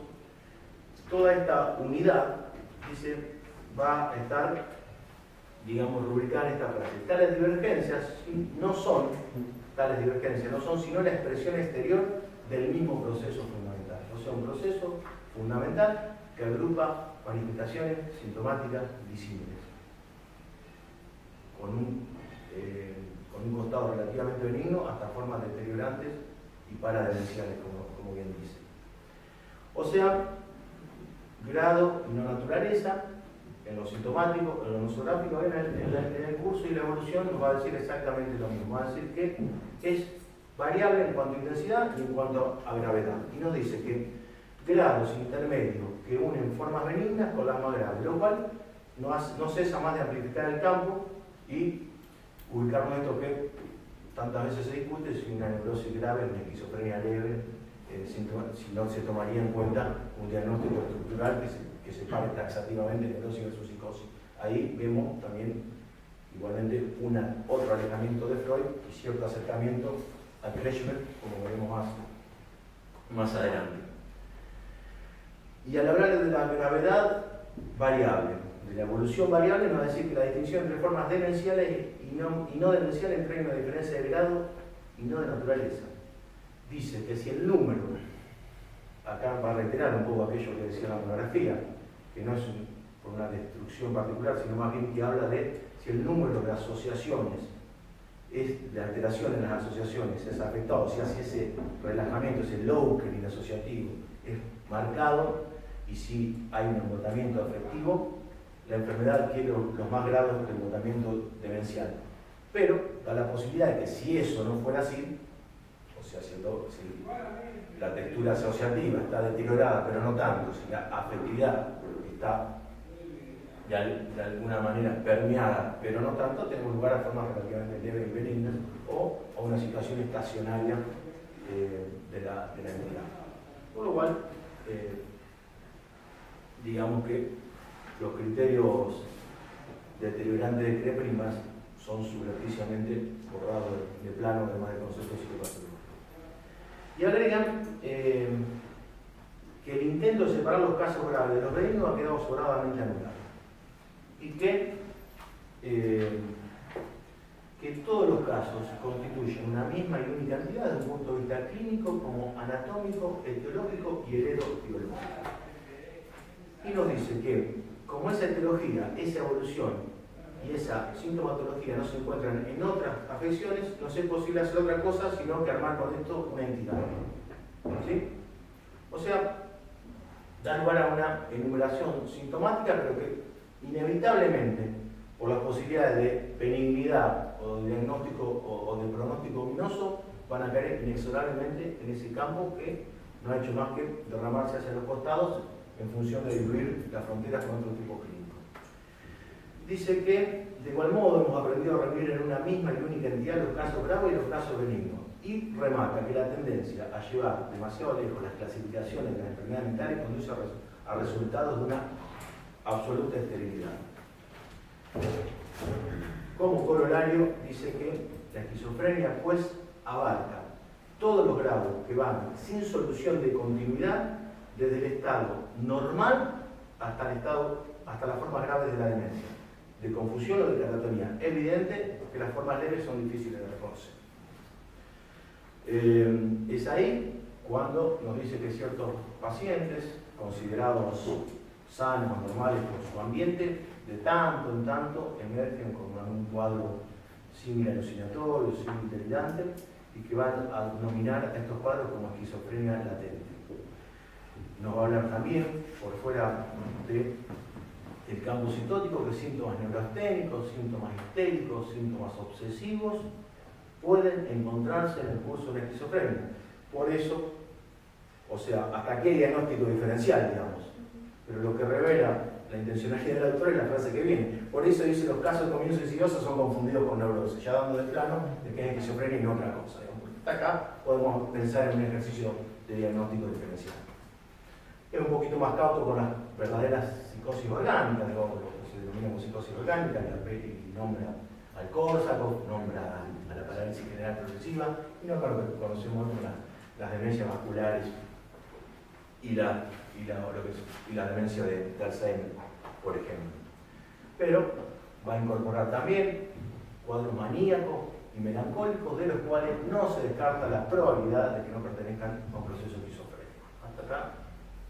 toda esta unidad, dice, va a estar, digamos, rubricada en esta frase. Tales divergencias no son sino la expresión exterior del mismo proceso fundamental. O sea, un proceso fundamental que agrupa manifestaciones sintomáticas disímiles, con un costado relativamente benigno hasta formas deteriorantes y parademenciales, como bien dice. O sea, grado y no naturaleza, en lo sintomático, en lo nosográfico, en el curso y la evolución nos va a decir exactamente lo mismo. Va a decir que es variable en cuanto a intensidad y en cuanto a gravedad. Y nos dice que grados intermedios que unen formas benignas con las más graves, lo cual no cesa más de amplificar el campo y ubicarnos esto que tantas veces se discute si una neurosis grave, una esquizofrenia leve, si no se tomaría en cuenta un diagnóstico estructural que separe taxativamente neurosis versus psicosis. Ahí vemos también igualmente otro alejamiento de Freud y cierto acercamiento a Kretschmer, como veremos más adelante. Y al hablar de la gravedad variable, de la evolución variable, nos va a decir que la distinción entre formas demenciales y no demenciales trae una diferencia de grado y no de naturaleza. Dice que si el número, acá va a reiterar un poco aquello que decía la monografía, que no es por una destrucción particular, sino más bien que habla de si el número de asociaciones, de alteración en las asociaciones es afectado, si hace ese relajamiento, ese Lowkering asociativo es marcado, y si hay un embotamiento afectivo, la enfermedad adquiere los más grados del embotamiento demencial. pero da la posibilidad de que si eso no fuera así, o sea, si la textura asociativa está deteriorada, pero no tanto, si la afectividad está de alguna manera permeada, pero no tanto, tenemos lugar a formas relativamente leves y benignas o a una situación estacionaria de la entidad. Por lo cual, digamos que los criterios deteriorantes de CRE' son subrepticiamente borrados de plano, además de conceptos psicopatológicos. Y agregan que el intento de separar los casos graves de los benignos ha quedado sobradamente anulado. Y que todos los casos constituyen una misma y única entidad desde un punto de vista clínico, como anatómico, etiológico y heredobiológico. Y nos dice que, como esa etiología, esa evolución y esa sintomatología no se encuentran en otras afecciones, no es posible hacer otra cosa sino que armar con esto una entidad. ¿Sí? O sea, da lugar a una enumeración sintomática, pero que inevitablemente, por las posibilidades de benignidad o de diagnóstico o de pronóstico ominoso, van a caer inexorablemente en ese campo que no ha hecho más que derramarse hacia los costados en función de diluir las fronteras con otro tipo clínico. Dice que, de igual modo, hemos aprendido a reunir en una misma y única entidad los casos graves y los casos benignos. Y remarca que la tendencia a llevar demasiado lejos las clasificaciones de las enfermedades mentales conduce a resultados de una absoluta esterilidad. Como corolario, dice que la esquizofrenia, pues, abarca todos los grados que van sin solución de continuidad desde el estado normal hasta las formas graves de la demencia, de confusión o de catatonía. Es evidente que las formas leves son difíciles de reconocer. Es ahí cuando nos dice que ciertos pacientes considerados sanos, normales por su ambiente, de tanto en tanto emergen con un cuadro similar-alucinatorio, similar-delirante, y que van a denominar a estos cuadros como esquizofrenia latente. Nos va a hablar también, por fuera del campo citótico, que síntomas neurasténicos, síntomas histéricos, síntomas obsesivos pueden encontrarse en el curso de la esquizofrenia. Por eso, o sea, hasta aquí hay diagnóstico diferencial, digamos. Pero lo que revela la intencionalidad del autor es la frase que viene. Por eso dice los casos de comienzo insidioso son confundidos con neurosis, ya dando de plano de que es esquizofrenia y no otra cosa. Hasta acá podemos pensar en un ejercicio de diagnóstico diferencial. Es un poquito más cauto con las verdaderas psicosis orgánicas, lo que se denomina como psicosis orgánica, y nombra al Córsaco, nombra a la parálisis general progresiva, y no claro que conocemos las demencias vasculares y la demencia de Alzheimer, por ejemplo. Pero va a incorporar también cuadros maníacos y melancólicos, de los cuales no se descarta la probabilidad de que no pertenezcan a un proceso esquizofrénico. Hasta acá,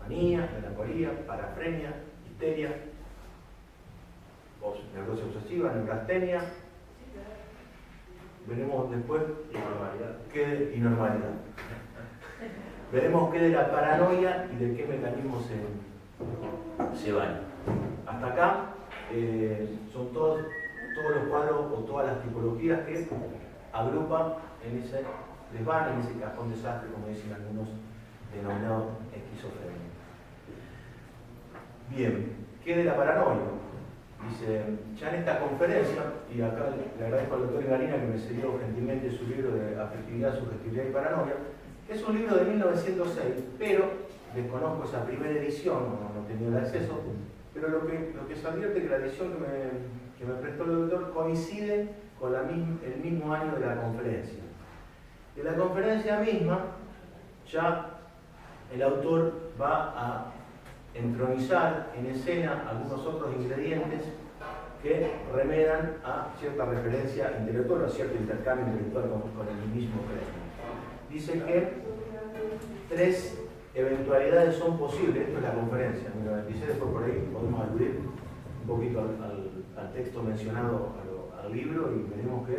manía, melancolía, parafrenia, histeria, neurosis obsesiva, neurastenia. Veremos después qué normalidad. Veremos qué de la paranoia y de qué mecanismos se van. Hasta acá son todos los cuadros o todas las tipologías que agrupan en ese desván, en ese cajón desastre, como dicen algunos, denominado esquizofrenia. Bien, ¿qué de la paranoia? Dice, ya en esta conferencia, y acá le agradezco al doctor Ingarina que me cedió gentilmente su libro de Afectividad, Subjetividad y Paranoia, que es un libro de 1906, pero desconozco esa primera edición, no he tenido el acceso, pero lo que se advierte es que la edición que me prestó el doctor coincide con el mismo año de la conferencia. De la conferencia misma, ya el autor va a entronizar en escena algunos otros ingredientes que remedan a cierta referencia intelectual, a cierto intercambio intelectual con el mismo cráneo. Dice que 3 eventualidades son posibles, esto es la conferencia, en el 96, después por ahí podemos aludir un poquito al texto mencionado al libro y veremos que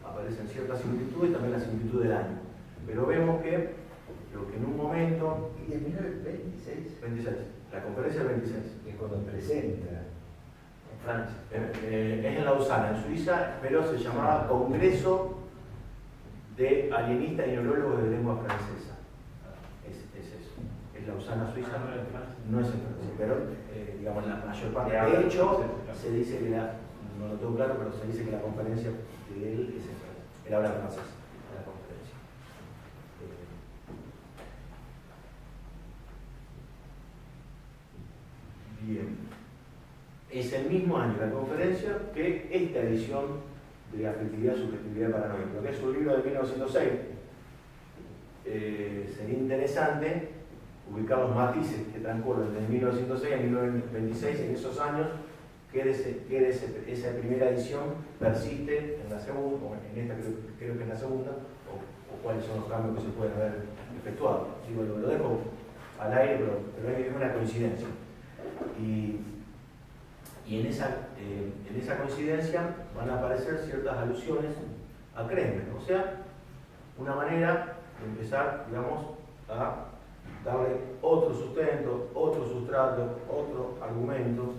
aparecen ciertas similitudes y también la similitud del año. Pero vemos que lo que en un momento... ¿Y en 1926? 26, la conferencia del 26. Es cuando presenta. Francia. Es en Lausana, en Suiza, pero se llamaba Congreso de Alienistas y Neurólogos de Lengua Francesa. Es eso. Es Lausana, Suiza. No es en Francia. No es en Francia, pero digamos la mayor parte. habla De hecho, francés, se dice que no lo tengo claro, pero se dice que la conferencia de él es en francés. Él habla francés en la conferencia. Bien. Es el mismo año la conferencia que esta edición de Afectividad, Subjetividad y Paranoia, lo que es un libro de 1906. Sería interesante ubicar los matices que transcurren desde 1906 a 1926, en esos años, que esa primera edición persiste en la segunda, o en esta creo que es la segunda, o cuáles son los cambios que se pueden haber efectuado. Digo, lo dejo al aire, pero hay una coincidencia. Y en esa coincidencia van a aparecer ciertas alusiones a Kresmer, o sea, una manera de empezar, digamos, a darle otro sustento, otro sustrato, otro argumento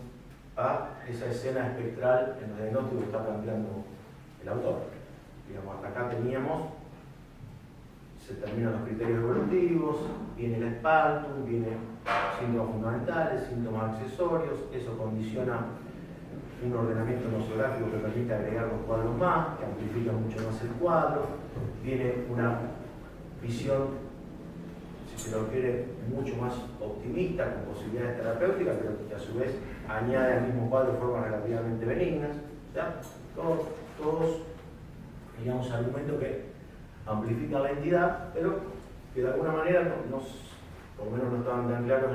a esa escena espectral en el diagnóstico que está planteando el autor. Digamos, hasta acá se terminan los criterios evolutivos, viene el espaltum, vienen síntomas fundamentales, síntomas accesorios, eso condiciona un ordenamiento nosográfico que permite agregar los cuadros más, que amplifica mucho más el cuadro, viene una visión, si se lo quiere, mucho más optimista, con posibilidades terapéuticas, pero que a su vez añade al mismo cuadro formas relativamente benignas. ¿Ya? Todos, digamos, argumentos que amplifican la entidad, pero que de alguna manera por lo menos no estaban tan claros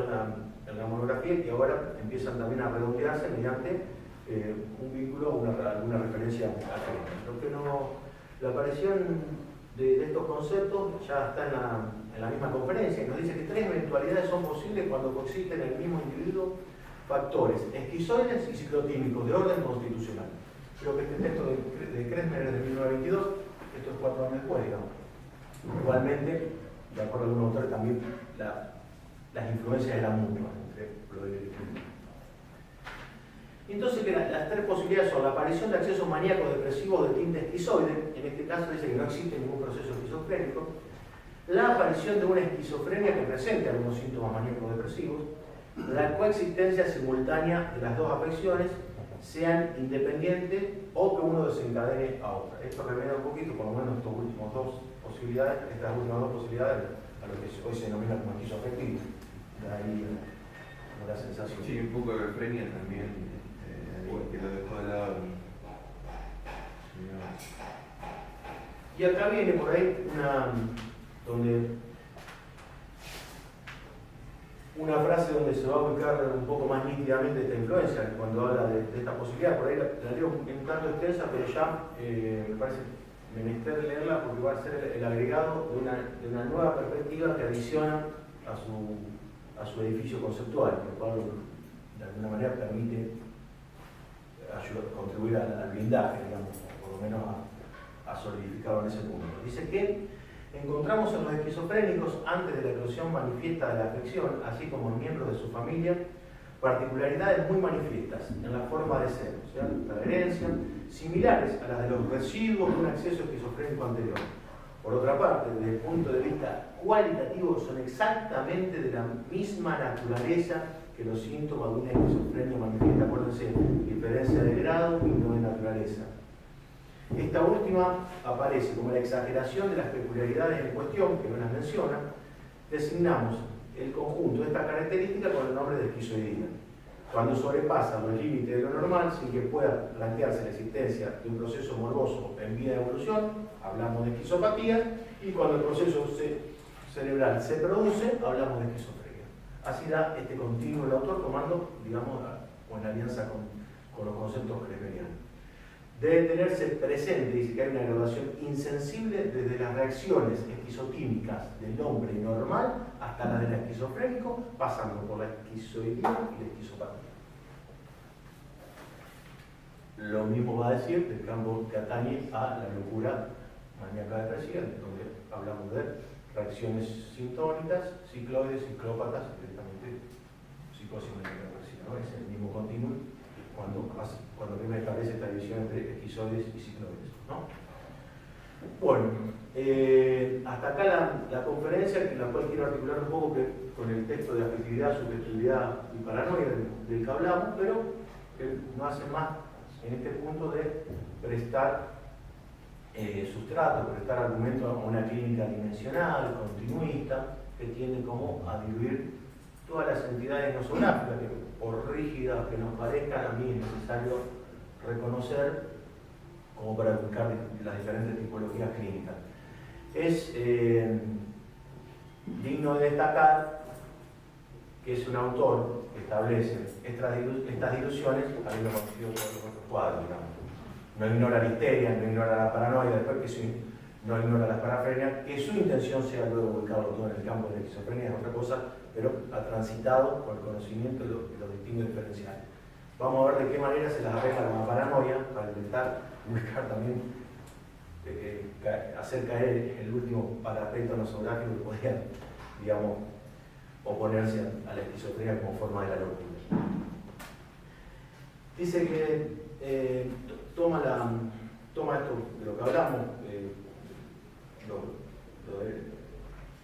en la monografía y que ahora empiezan también a redondearse mediante un vínculo o alguna referencia a Kresmer. Lo que la aparición de estos conceptos ya está en la misma conferencia y nos dice que 3 eventualidades son posibles cuando coexisten en el mismo individuo factores esquizoides y ciclotímicos de orden constitucional. Creo que este texto de Kresmer es de 1922, esto es 4 años después, digamos. Igualmente, de acuerdo a algunos autores, también las influencias eran mutuas entre Bloy y entonces que las 3 posibilidades son la aparición de accesos maníacos depresivos de tinte esquizoide, en este caso dice que no existe ningún proceso esquizofrénico, la aparición de una esquizofrenia que presente algunos síntomas maníacos depresivos, la coexistencia simultánea de las dos afecciones, sean independientes o que uno desencadene a otra. Esto remedia un poquito, por lo menos estas últimas dos posibilidades, a lo que hoy se denomina como esquizofrenia. De ahí la sensación. Sí, un poco de frenia también, que lo dejó de lado. Y acá viene por ahí una frase donde se va a ubicar un poco más nítidamente esta influencia, cuando habla de esta posibilidad. Por ahí la digo un tanto extensa, pero ya me parece menester leerla porque va a ser el agregado de una nueva perspectiva que adiciona a su edificio conceptual, lo cual de alguna manera permite contribuir al blindaje, digamos, por lo menos a solidificarlo en ese punto. Dice que encontramos en los esquizofrénicos, antes de la eclosión manifiesta de la afección, así como en miembros de su familia, particularidades muy manifiestas en la forma de ser, o sea, la herencia, similares a las de los residuos de un acceso esquizofrénico anterior. Por otra parte, desde el punto de vista cualitativo, son exactamente de la misma naturaleza que los síntomas de una esquizofrenia manifiesta. Acuérdense, diferencia de grado y no de naturaleza. Esta última aparece como la exageración de las peculiaridades en cuestión, que no las menciona. Designamos el conjunto de esta característica con el nombre de esquizoidía. Cuando sobrepasa los límites de lo normal, sin que pueda plantearse la existencia de un proceso morboso en vía de evolución, hablamos de esquizopatía, y cuando el proceso cerebral se produce, hablamos de esquizofrenia. Así da este continuo el autor, tomando, digamos, o en alianza con los conceptos kresmerianos. Debe tenerse presente, dice que hay una graduación insensible desde las reacciones esquizotímicas del hombre normal hasta las del esquizofrénico, pasando por la esquizoidía y la esquizopatía. Lo mismo va a decir del campo que atañe a la locura maníaca depresiva, donde hablamos de reacciones sintónicas, cicloides, ciclópatas, directamente psicosis maníaca depresiva, ¿no? Es el mismo continuum cuando cuando primero establece esta división entre esquizoides y cicloides, ¿no? Bueno, hasta acá la conferencia, en la cual quiero articular un poco con el texto de afectividad, subjetividad y paranoia del que hablamos, pero que no hace más en este punto de prestar sustrato, prestar argumento a una clínica dimensional, continuista, que tiende como a diluir todas las entidades nosográficas, que por rígidas que nos parezcan, a mí es necesario reconocer como para ubicar las diferentes tipologías clínicas. Es digno de destacar que es un autor que establece estas diluciones, habiendo conocido todos los otros cuadros, digamos. No ignora la histeria, no ignora la paranoia, después que no ignora las parafrenias, que su intención sea luego ubicarlo todo en el campo de la esquizofrenia es otra cosa, pero ha transitado con el conocimiento de los distintos diferenciales. Vamos a ver de qué manera se las arregla con la paranoia para intentar ubicar también, hacer caer el último parapeto nosográfico que podía, digamos, oponerse a la esquizofrenia como forma de la locura. Dice que toma esto de lo que hablamos,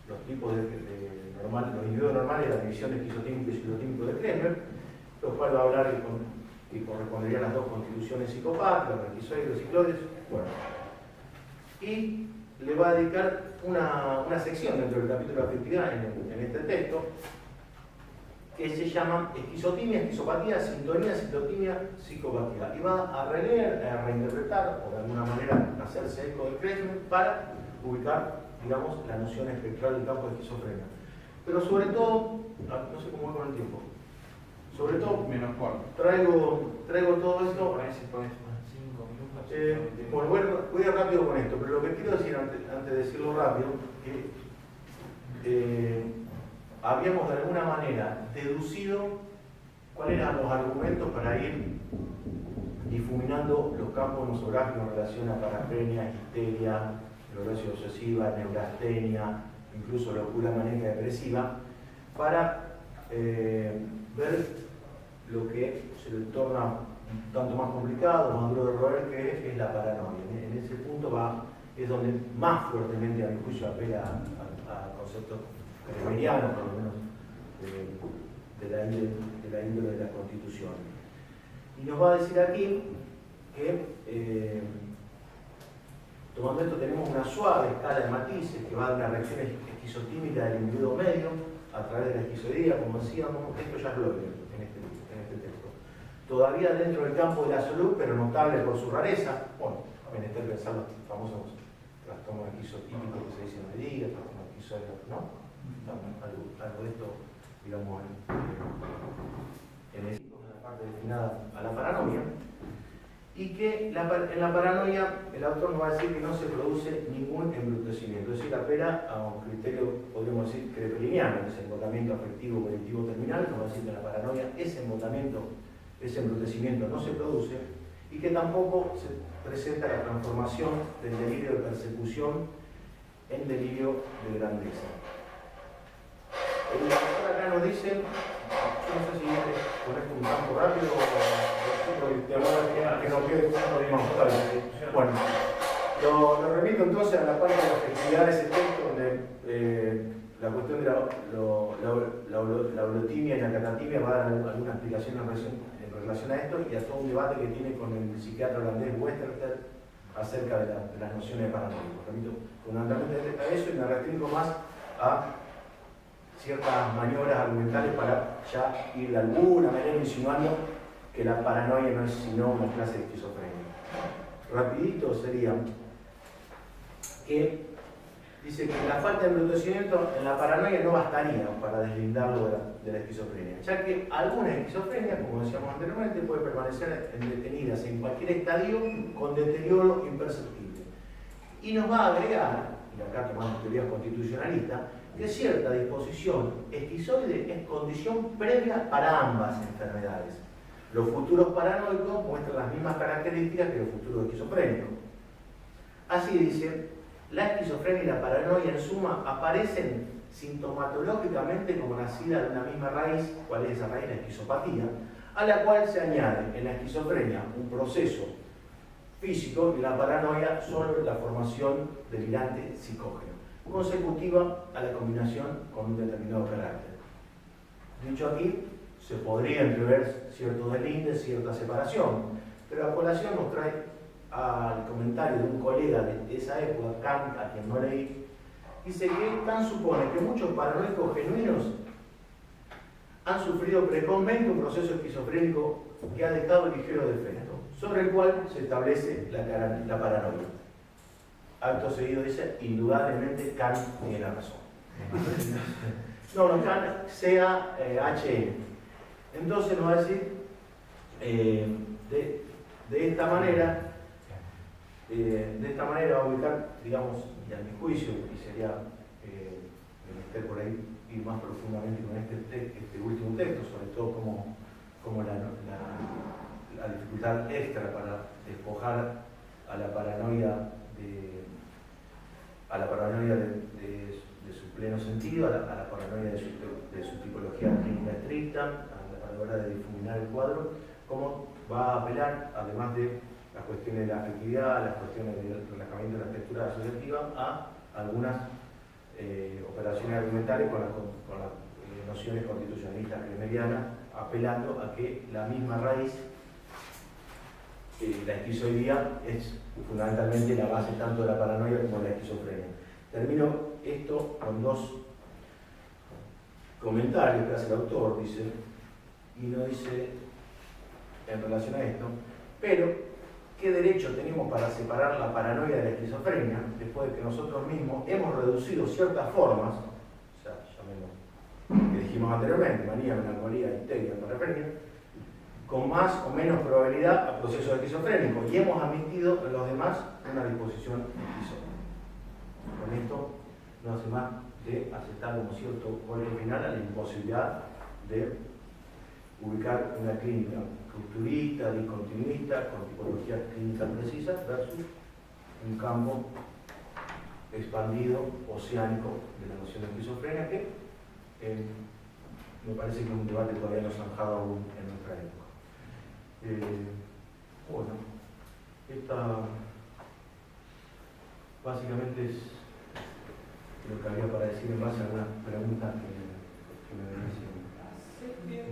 los tipos de los individuos normales, la división de esquizotímico y ciclotímico de Kremer, los cuales va a hablar y correspondería a las dos constituciones psicopáticas, los esquizoides y los cicloides. Bueno, y le va a dedicar una sección dentro del capítulo de afectividad en este texto, que se llama esquizotimia, esquizopatía, sintonía, ciclotimia, psicopatía. Y va a releer, a reinterpretar, o de alguna manera hacerse eco de Kremer para ubicar, digamos, la noción espectral del campo de esquizofrenia. Pero sobre todo, no sé cómo voy con el tiempo, sobre todo, menos cuarto. traigo todo esto. Por ahí si pones 5 minutos. Bueno, voy a ir rápido con esto, pero lo que quiero decir antes de decirlo rápido, que habíamos de alguna manera deducido cuáles eran los argumentos para ir difuminando los campos nosográficos en relación a parafrenia, histeria, neurosis obsesiva, neurastenia, incluso locura maníaca depresiva, para ver lo que se le torna un tanto más complicado, más duro de roer, que es la paranoia. En ese punto es donde más fuertemente, a mi juicio, apela a conceptos kremerianos, por lo menos, de la índole de la Constitución. Y nos va a decir aquí que, tomando esto, tenemos una suave escala de matices que va de una reacción esquizotímica del individuo medio a través de la esquizoidía, como decíamos. Esto ya es Bloger en este texto. Todavía dentro del campo de la salud, pero notable por su rareza. Bueno, a menester pensar los famosos trastornos esquizotímicos que se dicen hoy día, trastornos esquizoides, ¿no? Algo de esto, digamos, en la parte destinada a la paranoia. Y que en la paranoia el autor nos va a decir que no se produce ningún embrutecimiento, es decir, apela a un criterio, podríamos decir, krepeliniano, que es el embotamiento afectivo cognitivo terminal. Nos va a decir que en la paranoia ese embrutecimiento no se produce, y que tampoco se presenta la transformación del delirio de persecución en delirio de grandeza. El autor acá nos dice, yo no sé si con esto un campo rápido que no quede bueno, lo remito entonces a la parte de la objetividad de ese texto, donde la cuestión de la holotimia y la catatimia va a dar alguna explicación en relación a esto, y a todo un debate que tiene con el psiquiatra holandés Westerter acerca de las nociones de paranoia. Remito fundamentalmente a eso, y me restringo más a ciertas maniobras argumentales para ya ir de alguna manera insinuando que la paranoia no es sino una clase de esquizofrenia. Rapidito sería que dice que la falta de embrutecimiento en la paranoia no bastaría para deslindarlo de la esquizofrenia, ya que algunas esquizofrenias, como decíamos anteriormente, pueden permanecer detenidas en cualquier estadio con deterioro imperceptible. Y nos va a agregar, y acá tomamos teorías constitucionalistas, que cierta disposición esquizoide es condición previa para ambas enfermedades. Los futuros paranoicos muestran las mismas características que los futuros esquizofrénicos. Así dice, la esquizofrenia y la paranoia en suma aparecen sintomatológicamente como nacida de una misma raíz. ¿Cuál es esa raíz? La esquizopatía, a la cual se añade en la esquizofrenia un proceso físico y la paranoia solo la formación delirante psicógeno, consecutiva a la combinación con un determinado carácter. Dicho aquí, se podría entrever cierto delinde, cierta separación, pero la colación nos trae al comentario de un colega de esa época, Kant, a quien no leí, dice que Kant supone que muchos paranoicos genuinos han sufrido precocemente un proceso esquizofrénico que ha dejado ligero defecto, sobre el cual se establece la paranoia. Acto seguido dice, indudablemente Kant tiene la razón. No, Kant sea HN. Entonces nos va a decir, de esta manera va a ubicar, digamos, y a mi juicio, y sería menester por ahí ir más profundamente con este último texto, sobre todo como la dificultad extra para despojar a la paranoia de su pleno sentido, a la paranoia de su tipología clínica estricta, a la hora de difuminar el cuadro, cómo va a apelar, además de las cuestiones de la afectividad, las cuestiones del relajamiento de la textura asociativa, a algunas operaciones argumentales con las nociones constitucionalistas klemerianas, apelando a que la misma raíz, la esquizoidía, es fundamentalmente la base tanto de la paranoia como de la esquizofrenia. Termino esto con dos comentarios que hace el autor, dice, y no dice en relación a esto, pero ¿qué derecho tenemos para separar la paranoia de la esquizofrenia después de que nosotros mismos hemos reducido ciertas formas, o sea, llamemos, que dijimos anteriormente, manía, melancolía, histeria, parafrenia, con más o menos probabilidad a procesos esquizofrénicos, y hemos admitido en los demás una disposición esquizofrénica? Con esto no hace más de aceptar como cierto golpe final a la imposibilidad de ubicar una clínica rupturista, discontinuista, con tipologías clínicas precisas, versus un campo expandido, oceánico, de la noción de esquizofrenia, que me parece que es un debate todavía no zanjado aún en nuestra época. Bueno, esta básicamente es lo que había para decir en base a algunas preguntas que me venían haciendo. Sí, bien.